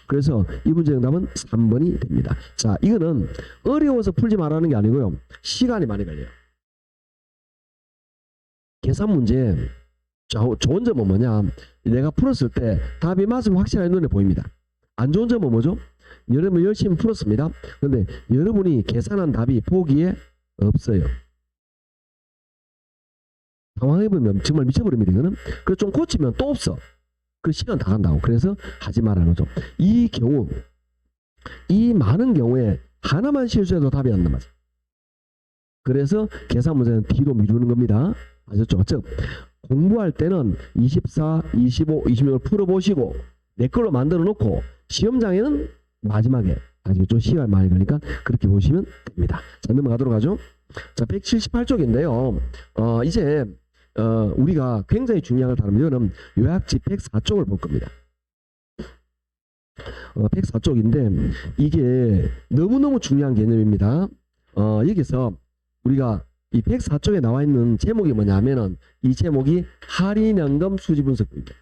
그래서 이 문제 정답은 3번이 됩니다. 자, 이거는 어려워서 풀지 말라는 게 아니고요. 시간이 많이 걸려요. 계산 문제 좋은 점은 뭐냐? 내가 풀었을 때 답이 맞으면 확실하게 눈에 보입니다. 안 좋은 점은 뭐죠? 여러분 열심히 풀었습니다. 그런데 여러분이 계산한 답이 보기에 없어요. 당황해보면 정말 미쳐버립니다. 이거는. 그래서 좀 고치면 또 없어. 그 시간 다 간다고. 그래서 하지 말라는 거죠. 이 경우, 이 많은 경우에 하나만 실수해도 답이 안 남아요. 그래서 계산 문제는 뒤로 미루는 겁니다. 아셨죠? 즉 공부할 때는 24, 25, 26을 풀어보시고 내 걸로 만들어 놓고 시험장에는 마지막에 아시겠죠? 시간 많이 걸리니까 그렇게 보시면 됩니다. 자, 넘어가도록 하죠. 자, 178쪽인데요. 이제 우리가 굉장히 중요한 걸 다루면 이거는 요약지 104쪽을 볼 겁니다. 104쪽인데 이게 너무너무 중요한 개념입니다. 여기서 우리가 이 104쪽에 나와 있는 제목이 뭐냐면은 이 제목이 할인연금 수지분석입니다.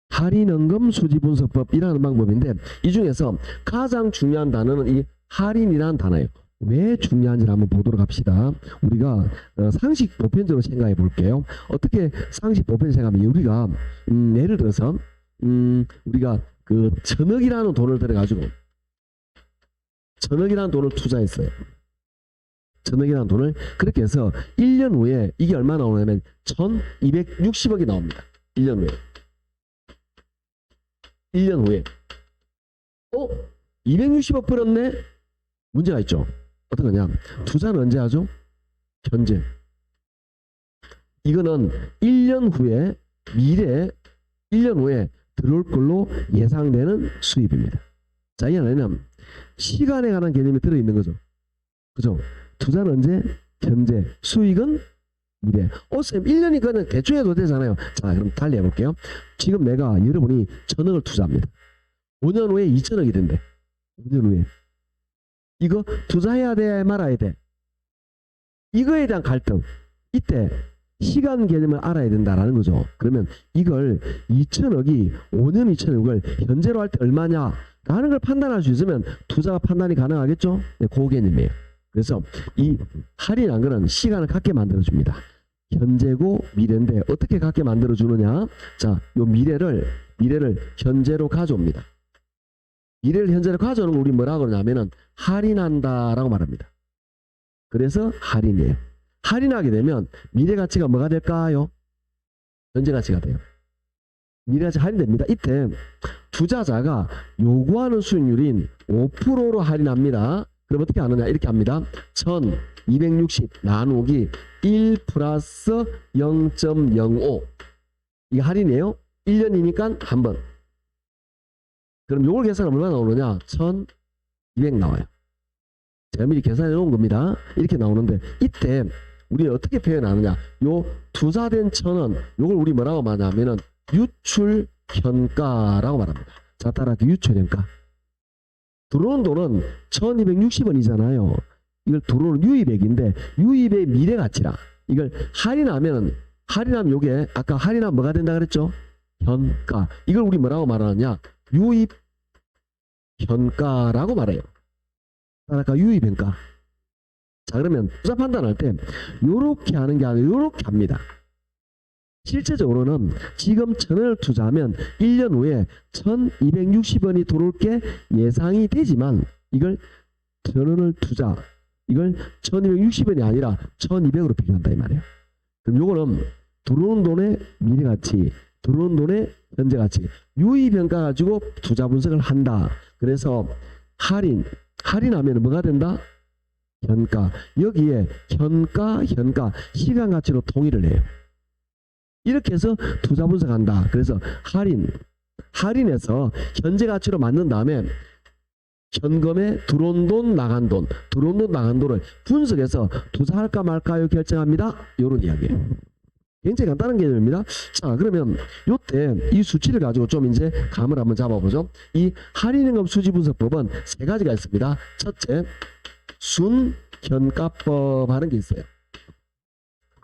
할인연금 수지분석법이라는 방법인데 이 중에서 가장 중요한 단어는 이 할인이라는 단어예요. 왜 중요한지 한번 보도록 합시다. 우리가 상식 보편적으로 생각해 볼게요. 어떻게 상식 보편 생각하면 우리가 예를 들어서 우리가 그 천억이라는 돈을 들여가지고 천억이라는 돈을 투자했어요. 천억이라는 돈을 그렇게 해서 1년 후에 이게 얼마 나오냐면 1260억이 나옵니다. 1년 후에 1년 후에 260억 벌었네? 문제가 있죠. 어떤 거냐? 투자는 언제 하죠? 현재. 이거는 1년 후에 미래 1년 후에 들어올 걸로 예상되는 수입입니다. 자, 이 안에는 시간에 관한 개념이 들어있는 거죠. 그죠? 투자는 언제? 현재. 수익은 미래. 쌤 1년이 그냥 대충 해도 되잖아요. 자, 그럼 달리 해볼게요. 지금 내가 여러분이 1000억을 투자합니다. 5년 후에 2000억이 된대. 5년 후에. 이거 투자해야 돼 말아야 돼. 이거에 대한 갈등. 이때 시간 개념을 알아야 된다라는 거죠. 그러면 이걸 2000억이 5년 2000억을 현재로 할 때 얼마냐 라는 걸 판단할 수 있으면 투자가 판단이 가능하겠죠. 네, 그 개념이에요. 그래서 이 할인한 거는 시간을 갖게 만들어줍니다. 현재고 미래인데 어떻게 갖게 만들어주느냐. 자, 요 미래를 현재로 가져옵니다. 미래를 현재로 가져오는 걸 우리 뭐라고 그러냐면은 할인한다라고 말합니다. 그래서 할인이에요. 할인하게 되면 미래 가치가 뭐가 될까요? 현재 가치가 돼요. 미래 가치 할인됩니다. 이때 투자자가 요구하는 수익률인 5%로 할인합니다. 그럼 어떻게 하느냐? 이렇게 합니다. 1260 나누기 1 플러스 0.05 이게 할인이에요. 1년이니까 한 번. 그럼 요걸 계산하면 얼마 나오느냐? 1200 나와요. 제가 미리 계산해 놓은 겁니다. 이렇게 나오는데 이때 우리는 어떻게 표현하느냐? 요 투자된 1000원 요걸 우리 뭐라고 말하냐면은 유출 현가라고 말합니다. 자, 따라서 유출 현가. 들어온 돈은 1260원이잖아요. 이걸 들어오는 유입액인데 유입의 미래 가치라. 이걸 할인하면 요게 아까 할인하면 뭐가 된다 그랬죠? 현가. 이걸 우리 뭐라고 말하느냐? 유입 현가라고 말해요. 아까 유입 현가. 자, 그러면 투자 판단할 때 요렇게 하는 게 아니라 요렇게 합니다. 실제적으로는 지금 1000원을 투자하면 1년 후에 1260원이 들어올 게 예상이 되지만 이걸 1000원을 투자 이걸 1260원이 아니라 1200으로 비교한다 이 말이에요. 그럼 요거는 들어오는 돈의 미래 가치 들어오는 돈의 현재 가치 유입 현가 가지고 투자 분석을 한다. 그래서 할인하면 뭐가 된다? 현가. 여기에 현가 시간 가치로 통일을 해요. 이렇게 해서 투자 분석한다. 그래서 할인해서 현재 가치로 만든 다음에 현금에 들어온 돈, 나간 돈, 들어온 돈, 나간 돈을 분석해서 투자할까 말까요 결정합니다. 이런 이야기예요. 굉장히 간단한 개념입니다. 자, 그러면 요때 이 수치를 가지고 좀 이제 감을 한번 잡아보죠. 이 할인임금 수지 분석법은 세 가지가 있습니다. 첫째, 순현가법 하는 게 있어요.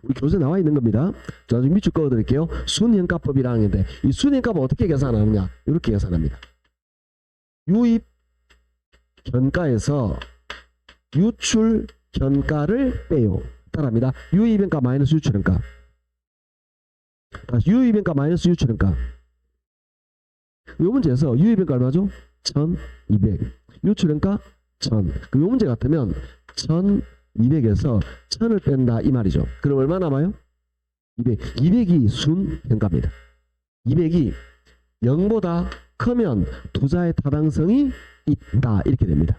우리 교재에 나와 있는 겁니다. 자, 좀 밑줄 그어 드릴게요. 순현가법이라는 게 있는데 이 순현가법 어떻게 계산하느냐? 이렇게 계산합니다. 유입 현가에서 유출 현가를 빼요. 따라합니다. 유입현가 마이너스 유출현가. 다시 유입현가 마이너스 유출현가. 이 문제에서 유입현가 얼마죠? 1200. 유출현가 1000. 그 문제 같으면 1200에서 1000을 뺀다 이 말이죠. 그럼 얼마 남아요? 200. 200이 순현가입니다. 200이 0보다 크면 투자의 타당성이 있다 이렇게 됩니다.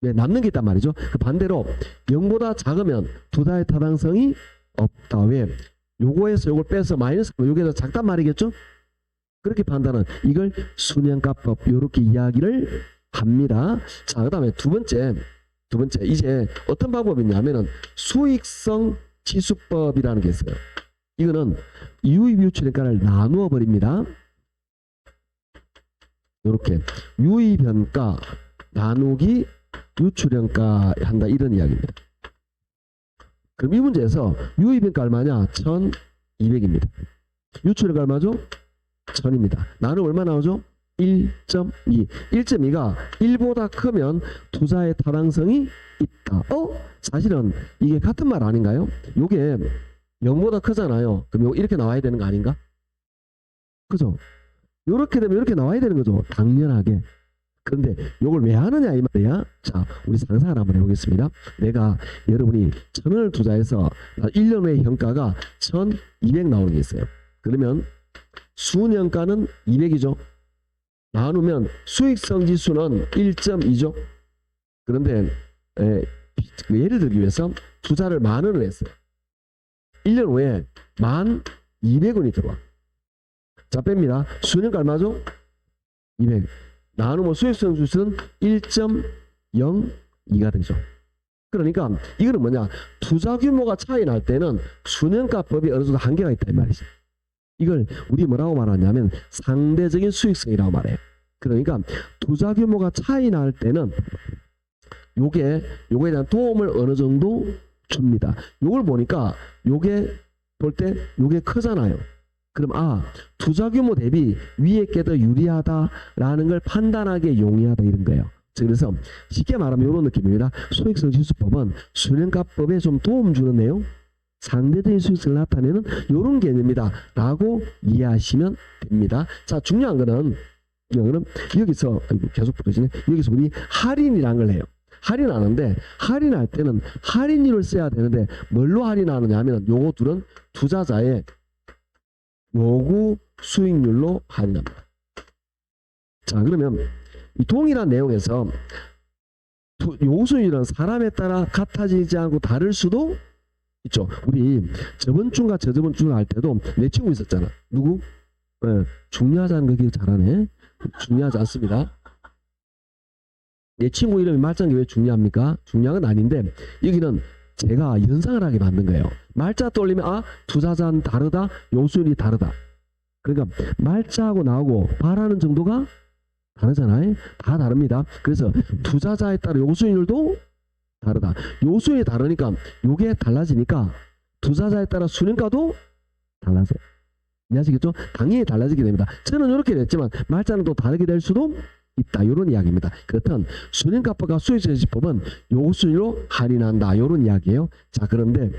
왜? 남는 게 있단 말이죠. 그 반대로 0보다 작으면 투자의 타당성이 없다. 왜? 요거에서 요걸 빼서 마이너스 요게 더 작단 말이겠죠. 그렇게 판단은 이걸 순현가법 요렇게 이야기를 합니다. 자, 그 다음에 두 번째 이제 어떤 방법이 있냐면은 수익성 지수법이라는 게 있어요. 이거는 유입 유출현가를 나누어 버립니다. 요렇게 유입현가 나누기 유출현가 한다 이런 이야기입니다. 그럼 이 문제에서 유입현가 얼마냐? 1200입니다. 유출현가 얼마죠? 1000입니다. 나누면 얼마 나오죠? 1.2. 1.2가 1보다 크면 투자의 타당성이 있다. 사실은 이게 같은 말 아닌가요? 요게 0보다 크잖아요. 그럼 요거 이렇게 나와야 되는 거 아닌가? 그죠? 요렇게 되면 이렇게 나와야 되는 거죠. 당연하게. 그런데 요걸 왜 하느냐 이 말이야. 자, 우리 상상을 한번 해보겠습니다. 내가 여러분이 1000원을 투자해서 1년 후에 현가가 1200 나오는 게 있어요. 그러면 순현가는 200이죠. 나누면 수익성 지수는 1.2죠. 그런데 예를 들기 위해서 투자를 10,000원을 했어요. 1년 후에 1200원이 들어와. 자, 뺍니다. 순현가 얼마죠? 200. 나누면 수익성 지수는 1.02가 되죠. 그러니까 이거는 뭐냐? 투자 규모가 차이 날 때는 순현가법이 어느 정도 한계가 있다 이 말이죠. 이걸 우리 뭐라고 말하냐면 상대적인 수익성이라고 말해요. 그러니까 투자 규모가 차이 날 때는 요거에 대한 도움을 어느 정도 줍니다. 요걸 보니까 요게 볼 때 요게 크잖아요. 그럼 투자 규모 대비 위에 게 더 유리하다라는 걸 판단하기에 용이하다 이런 거예요. 그래서 쉽게 말하면 이런 느낌입니다. 수익성 지수법은 순현가법에 좀 도움 주는 내용, 상대적인 수익성을 나타내는 이런 개념이다 라고 이해하시면 됩니다. 자, 중요한 거는 여기서 계속 부러지네. 여기서 우리 할인이라는 걸 해요. 할인하는데 할인할 때는 할인율을 써야 되는데 뭘로 할인하느냐 하면 요거 둘은 투자자의 요구 수익률로 할인합니다. 자, 그러면 이 동일한 내용에서 요구 수익률은 사람에 따라 같아지지 않고 다를 수도 있죠. 우리 저번 주인가 저저번 주 할 때도 내 친구 있었잖아. 누구? 중요하지 않은 거 기억 잘하네. 중요하지 않습니다. 내 친구 이름이 말자인 게 왜 중요합니까? 중요한 건 아닌데 여기는 제가 연상을 하게 만든 거예요. 말자 떠올리면 투자자는 다르다, 요수율이 다르다. 그러니까 말자하고 나하고 말하는 정도가 다르잖아요. 다 다릅니다. 그래서 투자자에 따라 요수율도 다르다. 요수율이 다르니까 요게 달라지니까 투자자에 따라 순현가도 달라져요. 이해하시겠죠? 당연히 달라지게 됩니다. 저는 이렇게 됐지만 말자는 또 다르게 될 수도 있다. 이런 이야기입니다. 그렇다면 순현가법과 수익성지수법은 요수율로 할인한다. 이런 이야기예요. 자, 그런데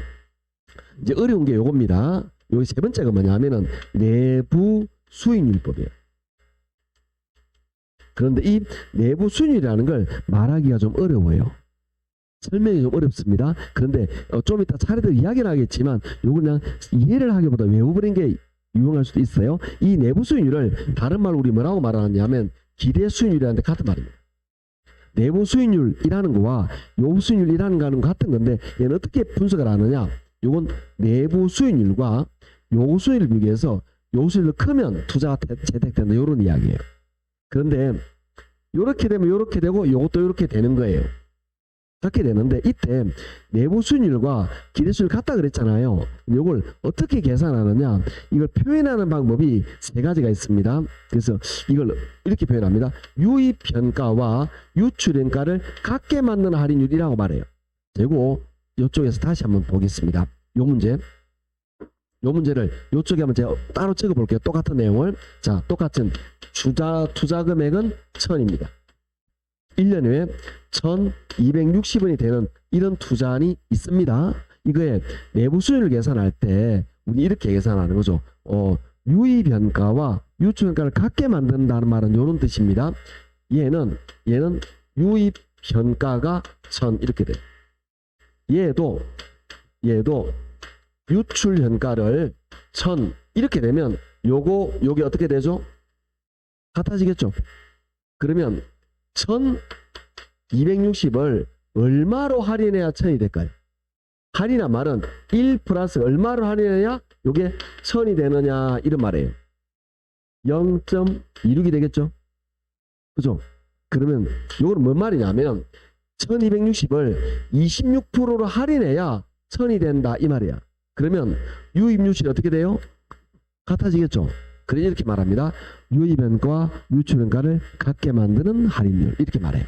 이제 어려운 게 요겁니다. 여기 세 번째가 뭐냐 하면은 내부 수익률법이에요. 그런데 이 내부 수익률이라는 걸 말하기가 좀 어려워요. 설명이 좀 어렵습니다. 그런데 좀 이따 차례대로 이야기를 하겠지만 요거 그냥 이해를 하기보다 외워버린 게 유용할 수도 있어요. 이 내부 수익률을 다른 말로 우리 뭐라고 말하냐면 기대 수익률이라는데 같은 말입니다. 내부 수익률이라는 거와 요 수익률이라는 거는 같은 건데 얘는 어떻게 분석을 하느냐? 요건 내부 수익률과 요 수익률을 비교해서 요 수익률이 크면 투자가 채택된다 이런 이야기예요. 그런데 요렇게 되면 요렇게 되고 요것도 요렇게 되는 거예요. 그렇게 되는데 이때 내부 수익률과 기대 수익률 같다 그랬잖아요. 요걸 어떻게 계산하느냐, 이걸 표현하는 방법이 세 가지가 있습니다. 그래서 이걸 이렇게 표현합니다. 유입현가와 유출현가를 같게 만드는 할인율이라고 말해요. 그리고 이쪽에서 다시 한번 보겠습니다. 요 문제를 이쪽에 한번 제가 따로 찍어 볼게요. 똑같은 내용을. 자, 똑같은 투자 금액은 1000입니다. 1년 후에 1260원이 되는 이런 투자안이 있습니다. 이거에 내부 수익을 계산할 때 우리 이렇게 계산하는 거죠. 유입현가와 유출현가를 같게 만든다는 말은 이런 뜻입니다. 얘는 유입현가가 1000 이렇게 돼요. 얘도 유출현가를 1000 이렇게 되면 요게 어떻게 되죠? 같아지겠죠? 그러면 1260을 얼마로 할인해야 1000이 될까요? 할인한 말은 1 플러스 얼마로 할인해야 요게 1000이 되느냐 이런 말이에요. 0.26이 되겠죠? 그죠? 그러면 요거는 뭔 말이냐면 1260을 26%로 할인해야 1000이 된다 이 말이야. 그러면 유입률이 어떻게 돼요? 같아지겠죠? 그래서 이렇게 말합니다. 유입현가와 유출현가를 같게 만드는 할인율 이렇게 말해요.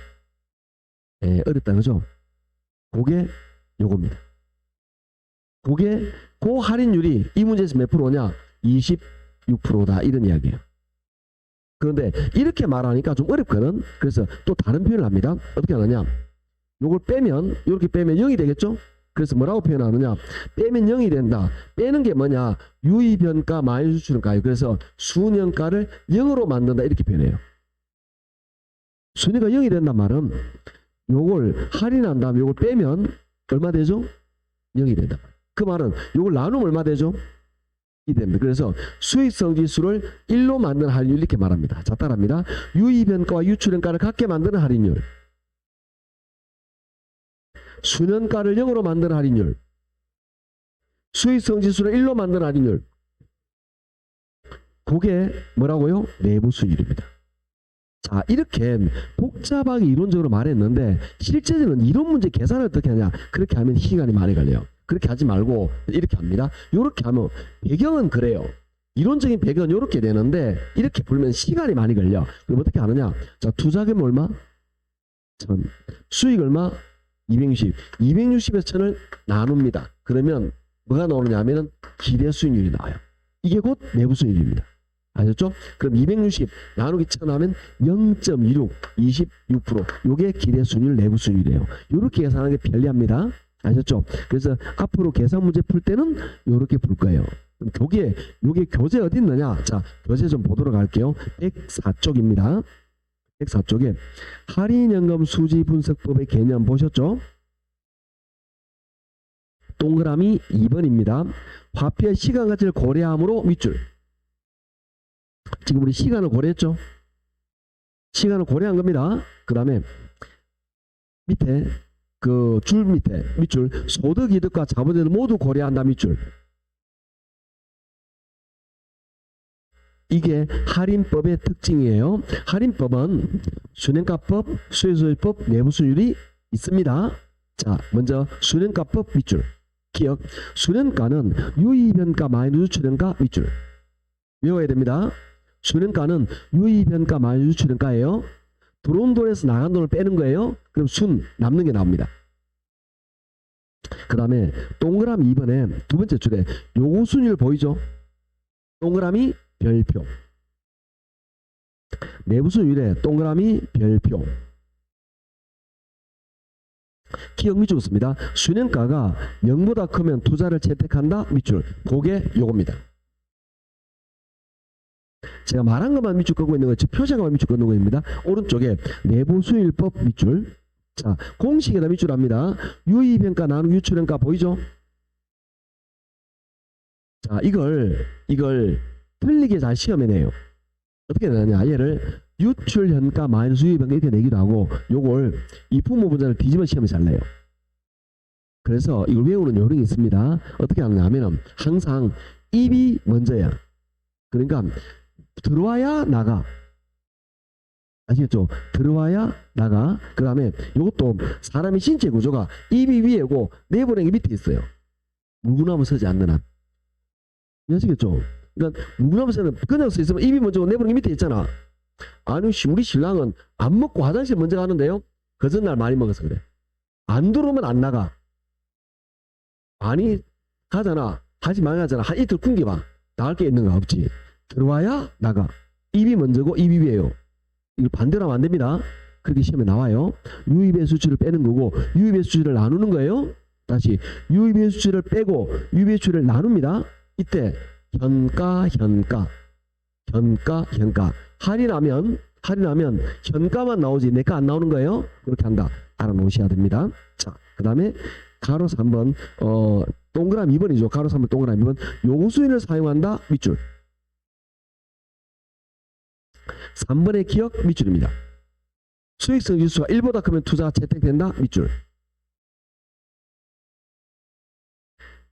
어렵다 그죠? 그게 요겁니다. 그게 그 할인율이 이 문제에서 몇 프로냐? 26%다 이런 이야기예요. 그런데 이렇게 말하니까 좀 어렵거든. 그래서 또 다른 표현을 합니다. 어떻게 하느냐? 요걸 빼면 이렇게 빼면 0이 되겠죠? 그래서 뭐라고 표현하느냐? 빼면 0이 된다. 빼는 게 뭐냐? 유입현가 마이너스 유출현가예요. 그래서 순현가를 0으로 만든다 이렇게 표현해요. 순위가 0이 된단 말은 요걸 할인한 다음에 요걸 빼면 얼마 되죠? 0이 된다. 그 말은 요걸 나누면 얼마 되죠? 2 됩니다. 그래서 수익성 지수를 1로 만드는 할인율 이렇게 말합니다. 자, 따라합니다. 유입현가와 유출현가를 같게 만드는 할인율. 순현가를 0으로 만드는 할인율. 수익성 지수를 1로 만드는 할인율. 그게 뭐라고요? 내부 수익률입니다. 자, 이렇게 복잡하게 이론적으로 말했는데 실제적으로는 이런 문제 계산을 어떻게 하냐? 그렇게 하면 시간이 많이 걸려요. 그렇게 하지 말고 이렇게 합니다. 이렇게 하면 배경은 그래요. 이론적인 배경은 이렇게 되는데 이렇게 풀면 시간이 많이 걸려. 그럼 어떻게 하느냐? 자, 투자금 얼마? 1000. 수익 얼마? 260. 260에서 1000을 나눕니다. 그러면 뭐가 나오느냐 하면은 기대 수익률이 나와요. 이게 곧 내부 수익률입니다. 아셨죠? 그럼 260 나누기 1000 하면 0.26, 26%. 요게 기대 수익률, 내부 수익률이에요. 요렇게 계산하는 게 편리합니다. 아셨죠? 그래서 앞으로 계산 문제 풀 때는 요렇게 풀 거예요. 그럼 요게 교재 어디 있느냐? 자, 교재 좀 보도록 할게요. 104쪽입니다. 104쪽에 할인연금 수지 분석법의 개념 보셨죠? 동그라미 2번입니다. 화폐의 시간 가치를 고려함으로 밑줄. 지금 우리 시간을 고려했죠? 시간을 고려한 겁니다. 그 다음에 밑에 그 줄 밑에 밑줄 소득 이득과 자본이득을 모두 고려한다 밑줄. 이게 할인법의 특징이에요. 할인법은 순행가법, 수혜소유법, 내부수율이 있습니다. 자, 먼저 순행가법 밑줄. 기억. 순행가는 유입현가 마이너스 유출현가 밑줄. 외워야 됩니다. 순행가는 유입현가 마이너스 유출현가예요. 들어온 돈에서 나간 돈을 빼는 거예요. 그럼 순 남는 게 나옵니다. 그 다음에 동그라미 2번에 두 번째 줄에 요거 순위를 보이죠? 동그라미 별표. 내부 수율에 동그라미 별표. 기억 밑줄 씁니다. 순행가가 0보다 크면 투자를 채택한다 밑줄. 그게 요겁니다. 제가 말한 것만 밑줄 끄고 있는 거죠. 표시한 것만 밑줄 끄는 겁니다. 오른쪽에 내부 수율법 밑줄. 자, 공식에다 밑줄 합니다. 유입현가 나누기 유출현가 보이죠? 자, 이걸 틀리게 잘 시험에 내요. 어떻게 내느냐? 얘를 유출현가 마이너스 유입현가 이렇게 내기도 하고 요걸 이 부모 분자를 뒤집어 시험에 잘 내요. 그래서 이걸 외우는 요령이 있습니다. 어떻게 하느냐 하면은 항상 입이 먼저야. 그러니까 들어와야 나가. 아시겠죠? 들어와야 나가. 그 다음에 이것도 사람의 신체 구조가 입이 위에고 내보내기 밑에 있어요. 물구나무 서지 않는 한. 아시겠죠? 그러니까 물구나무 서는 그냥 서 있으면 입이 먼저 내보내기 밑에 있잖아. 아니 우리 신랑은 안 먹고 화장실 먼저 가는데요. 그 전날 많이 먹어서 그래. 안 들어오면 안 나가. 아니 가잖아. 하지 말라잖아. 한 이틀 굶겨봐. 나갈 게 있는가 없지. 들어와야 나가. 입이 먼저고 입이 위에요. 이거 반대로 하면 안 됩니다. 그렇게 시험에 나와요. 유입의 수치를 빼는 거고 유입의 수치를 나누는 거예요. 다시 유입의 수치를 빼고 유입의 수치를 나눕니다. 이때 현가 할인하면 현가만 나오지 내가 안 나오는 거예요. 그렇게 한다. 알아놓으셔야 됩니다. 자, 그 다음에 가로 3번 동그라미 2번이죠. 가로 3번 동그라미 2번 요구수인을 사용한다. 밑줄 3번의 기억 밑줄입니다. 수익성 지수가 1보다 크면 투자가 채택된다. 밑줄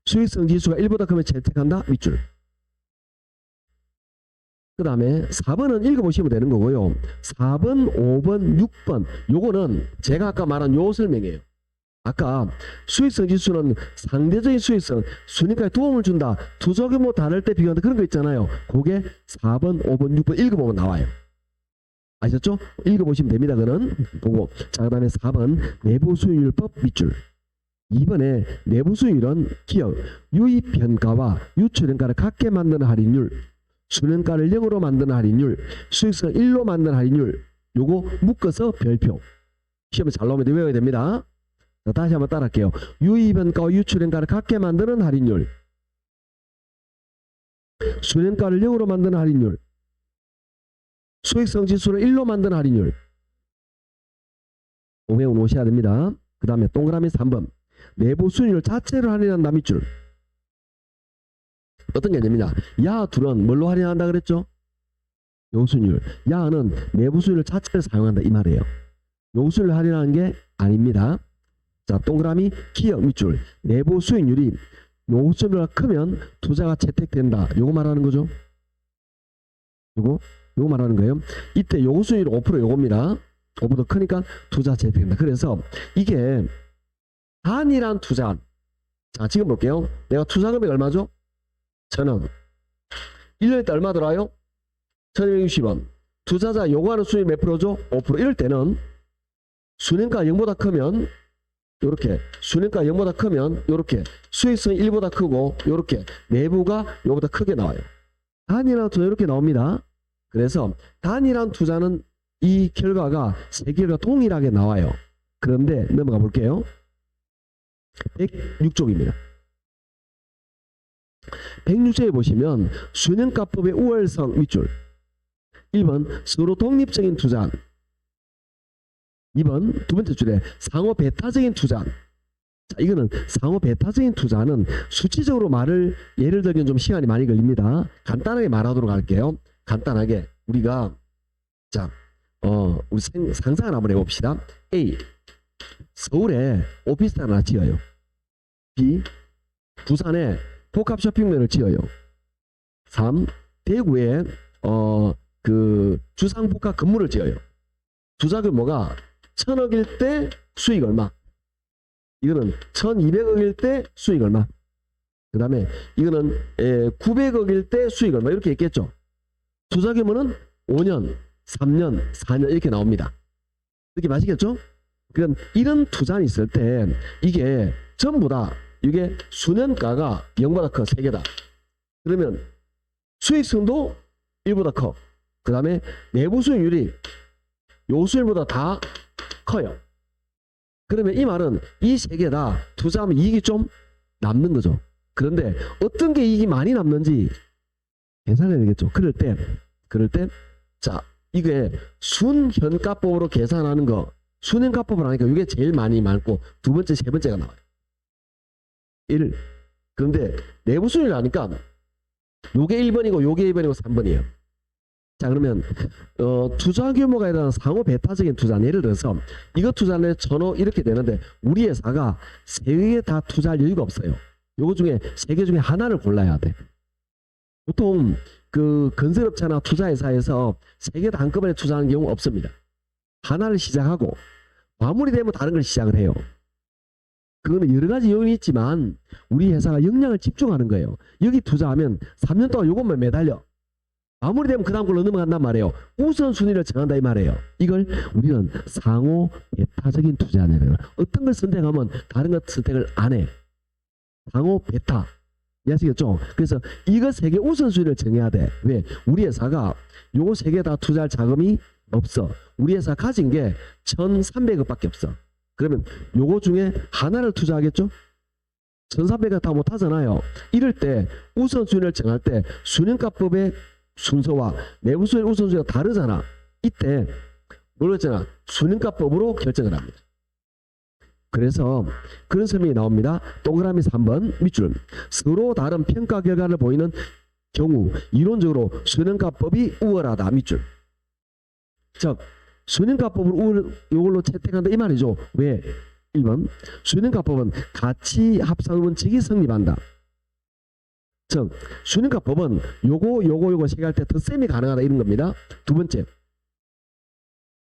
수익성 지수가 1보다 크면 채택한다. 밑줄 그 다음에 4번은 읽어보시면 되는 거고요. 4번, 5번, 6번 요거는 제가 아까 말한 요 설명이에요. 아까 수익성 지수는 상대적인 수익성, 순위가에 도움을 준다. 투자 규모 다를 때 비교한다. 그런 거 있잖아요. 그게 4번, 5번, 6번 읽어보면 나와요. 아셨죠? 읽어보시면 됩니다. 그는 보고. 자, 그 다음에 4번 내부 수익률법 밑줄 2번에 내부 수익률은 기업, 유입현가와 유출현가를 같게 만드는 할인율, 수년가를 0으로 만드는 할인율, 수익성을 1로 만드는 할인율 요거 묶어서 별표. 시험에 잘 나오면 외워야 됩니다. 자, 다시 한번 따라할게요. 유입현가와 유출현가를 같게 만드는 할인율, 수년가를 0으로 만드는 할인율, 수익성 지수를 1로 만드는 할인율 외워 놓으셔야 됩니다. 그 다음에 동그라미 3번 내부 수익률 자체를 할인한다. 밑줄 어떤 개념이냐. 야 둘은 뭘로 할인한다 그랬죠? 요수율. 야는 내부 수익률 자체를 사용한다 이 말이에요. 요수율을 할인하는 게 아닙니다. 자, 동그라미 기억 밑줄 내부 수익률이 요수율보다 크면 투자가 채택된다. 요거 말하는 거죠. 요거 말하는 거예요. 이때 요수율 5% 요겁니다. 5% 크니까 투자 채택된다. 그래서 이게 단일한 투자. 자, 지금 볼게요. 내가 투자 금액 얼마죠? 1,000원. 1년에 때 얼마 들어요? 1,260원. 투자자 요구하는 수익 몇 프로죠? 5%. 이럴 때는 수년가 0보다 크면 요렇게, 수년가 0보다 크면 요렇게, 수익성이 1보다 크고 요렇게 내부가 요보다 크게 나와요. 단일한 투자 이렇게 나옵니다. 그래서 단일한 투자는 이 결과가 세 개가 동일하게 나와요. 그런데 넘어가 볼게요. 106쪽입니다. 106쪽에 보시면 수년가법의 우월성 밑줄 1번 서로 독립적인 투자 2번 두 번째 줄에 상호 배타적인 투자. 자, 이거는 상호 배타적인 투자는 수치적으로 말을 예를 들기엔 좀 시간이 많이 걸립니다. 간단하게 말하도록 할게요. 간단하게 우리가 자 우리 상상을 한번 해봅시다. A 서울에 오피스텔 하나 지어요. B 부산에 복합 쇼핑몰을 지어요. 3 대구에 그 주상복합 건물을 지어요. 투자 규모가 1,000억일 때 수익 얼마? 이거는 1,200억일 때 수익 얼마? 그 다음에 이거는 900억일 때 수익 얼마? 이렇게 있겠죠. 투자 규모는 5년, 3년, 4년 이렇게 나옵니다. 이렇게 마시겠죠? 그럼 이런 투자는 있을 때 이게 전부 다 이게 수년가가 0보다 커 3개다. 그러면 수익성도 1보다 커. 그 다음에 내부 수익률이 요 수익률보다 다 커요. 그러면 이 말은 이 3개 다 투자하면 이익이 좀 남는 거죠. 그런데 어떤 게 이익이 많이 남는지 계산해야 되겠죠. 그럴 때 자 이게 순현가법으로 계산하는 거 순현가법을 하니까 이게 제일 많이 많고 두 번째 세 번째가 나와요. 1. 그런데 내부 수익률 하니까 요게 1번이고 요게 2번이고 3번이에요. 자 그러면 투자 규모가 일어나는 상호 배타적인 투자 예를 들어서 이거 투자는 1,000억 이렇게 되는데 우리 회사가 3개 다 투자할 여유가 없어요. 요거 중에 3개 중에 하나를 골라야 돼. 보통 그 건설업체나 투자회사에서 3개 다 한꺼번에 투자하는 경우 없습니다. 하나를 시작하고 마무리되면 다른 걸 시작을 해요. 그거는 여러 가지 요인이 있지만 우리 회사가 역량을 집중하는 거예요. 여기 투자하면 3년 동안 요것만 매달려. 마무리되면 그 다음 걸로 넘어간단 말이에요. 우선순위를 정한다 이 말이에요. 이걸 우리는 상호 배타적인 투자하는 거예요. 어떤 걸 선택하면 다른 것 선택을 안 해. 상호 배타. 이해하시겠죠? 그래서 이거 세 개 우선순위를 정해야 돼. 왜? 우리 회사가 요거 세 개 다 투자할 자금이 없어. 우리 회사 가진 게 1,300억 밖에 없어. 그러면 요거 중에 하나를 투자하겠죠? 1,300억 다 못하잖아요. 이럴 때 우선순위를 정할 때 순환가법의 순서와 내부순위 우선순위가 다르잖아. 이때 모르겠잖아. 순환가법으로 결정을 합니다. 그래서 그런 설명이 나옵니다. 동그라미 3번 밑줄. 서로 다른 평가 결과를 보이는 경우 이론적으로 순환가법이 우월하다. 밑줄. 즉 순환가법을 이걸로 채택한다 이 말이죠. 왜? 1번 순환가법은 가치 합산 원칙이 성립한다. 즉 순환가법은 요거 세개할 때 덧셈이 가능하다 이런 겁니다. 두 번째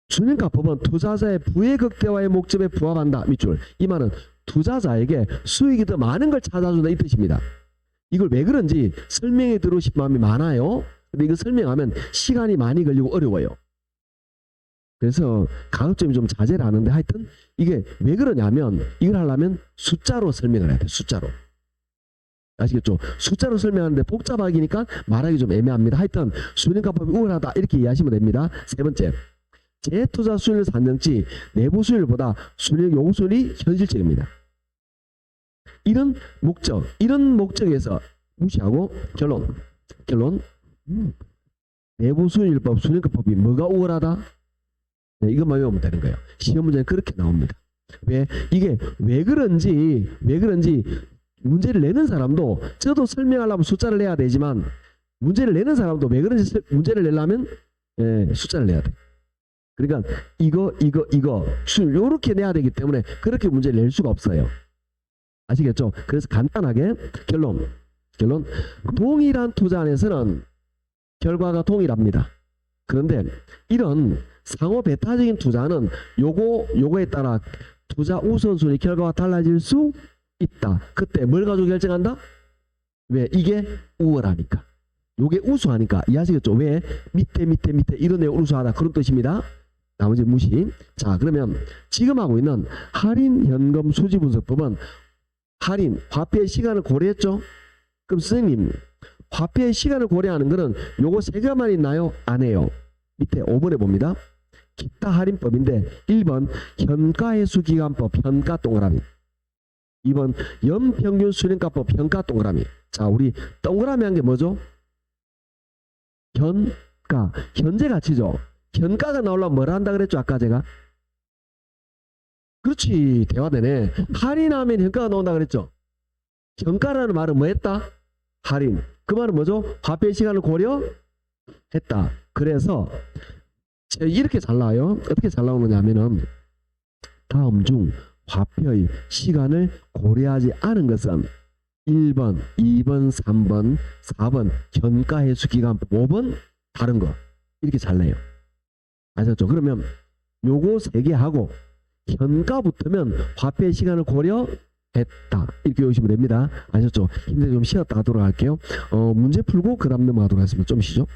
순환가법은 투자자의 부의 극대화의 목적에 부합한다. 밑줄. 이 말은 투자자에게 수익이 더 많은 걸 찾아준다 이 뜻입니다. 이걸 왜 그런지 설명해 들으실 마음이 많아요. 근데 이거 설명하면 시간이 많이 걸리고 어려워요. 그래서 가급적이면 좀 자제를 하는데 하여튼 이게 왜 그러냐면 이걸 하려면 숫자로 설명을 해야 돼. 숫자로. 아시겠죠? 숫자로 설명하는데 복잡하기니까 말하기 좀 애매합니다. 하여튼 순환가법이 우월하다 이렇게 이해하시면 됩니다. 세 번째 재투자 수익률 산정치 내부 수익률보다 순환 요구 수익이 현실적입니다. 이런 목적에서 무시하고 결론 내부 수익률법 순환가법이 뭐가 우월하다? 네, 이것만 외우면 되는 거예요. 시험 문제는 그렇게 나옵니다. 이게 왜 그런지 문제를 내는 사람도 저도 설명하려면 숫자를 내야 되지만 문제를 내는 사람도 왜 그런지 문제를 내려면 숫자를 내야 돼. 그러니까 이거 요렇게 내야 되기 때문에 그렇게 문제를 낼 수가 없어요. 아시겠죠? 그래서 간단하게 결론 동일한 투자 안에서는 결과가 동일합니다. 그런데 이런 상호 배타적인 투자는 요거에 따라 투자 우선순위 결과가 달라질 수 있다. 그때 뭘 가지고 결정한다? 왜? 이게 우월하니까. 요게 우수하니까. 이해하시겠죠? 왜? 밑에 이런 애 우수하다. 그런 뜻입니다. 나머지 무시. 자, 그러면 지금 하고 있는 할인 현금 수지 분석법은 할인, 화폐의 시간을 고려했죠? 그럼 선생님, 화폐의 시간을 고려하는 거는 요거 세 개만 있나요? 안 해요. 밑에 5번에 봅니다. 기타 할인법인데 1번 현가회수기간법 현가 동그라미, 2번 연평균 수령가법 현가 동그라미. 자, 우리 동그라미 한 게 뭐죠? 현가, 현재 가치죠. 현가가 나오려면 뭐라 한다 그랬죠? 아까 제가. 그렇지, 대화되네. 할인하면 현가가 나온다 그랬죠? 현가라는 말은 뭐 했다? 할인. 그 말은 뭐죠? 화폐 시간을 고려했다. 그래서 이렇게 잘 나와요. 어떻게 잘 나오느냐 하면은 다음 중 화폐의 시간을 고려하지 않은 것은 1번, 2번, 3번, 4번 현가회수기간, 5번 다른 거. 이렇게 잘 내요. 아셨죠? 그러면 요거 3개 하고 현가 붙으면 화폐 시간을 고려했다. 이렇게 외우시면 됩니다. 아셨죠? 힘들게 좀 쉬었다 하도록 할게요. 문제 풀고 그 다음 넘어가도록 하겠습니다. 좀 쉬죠.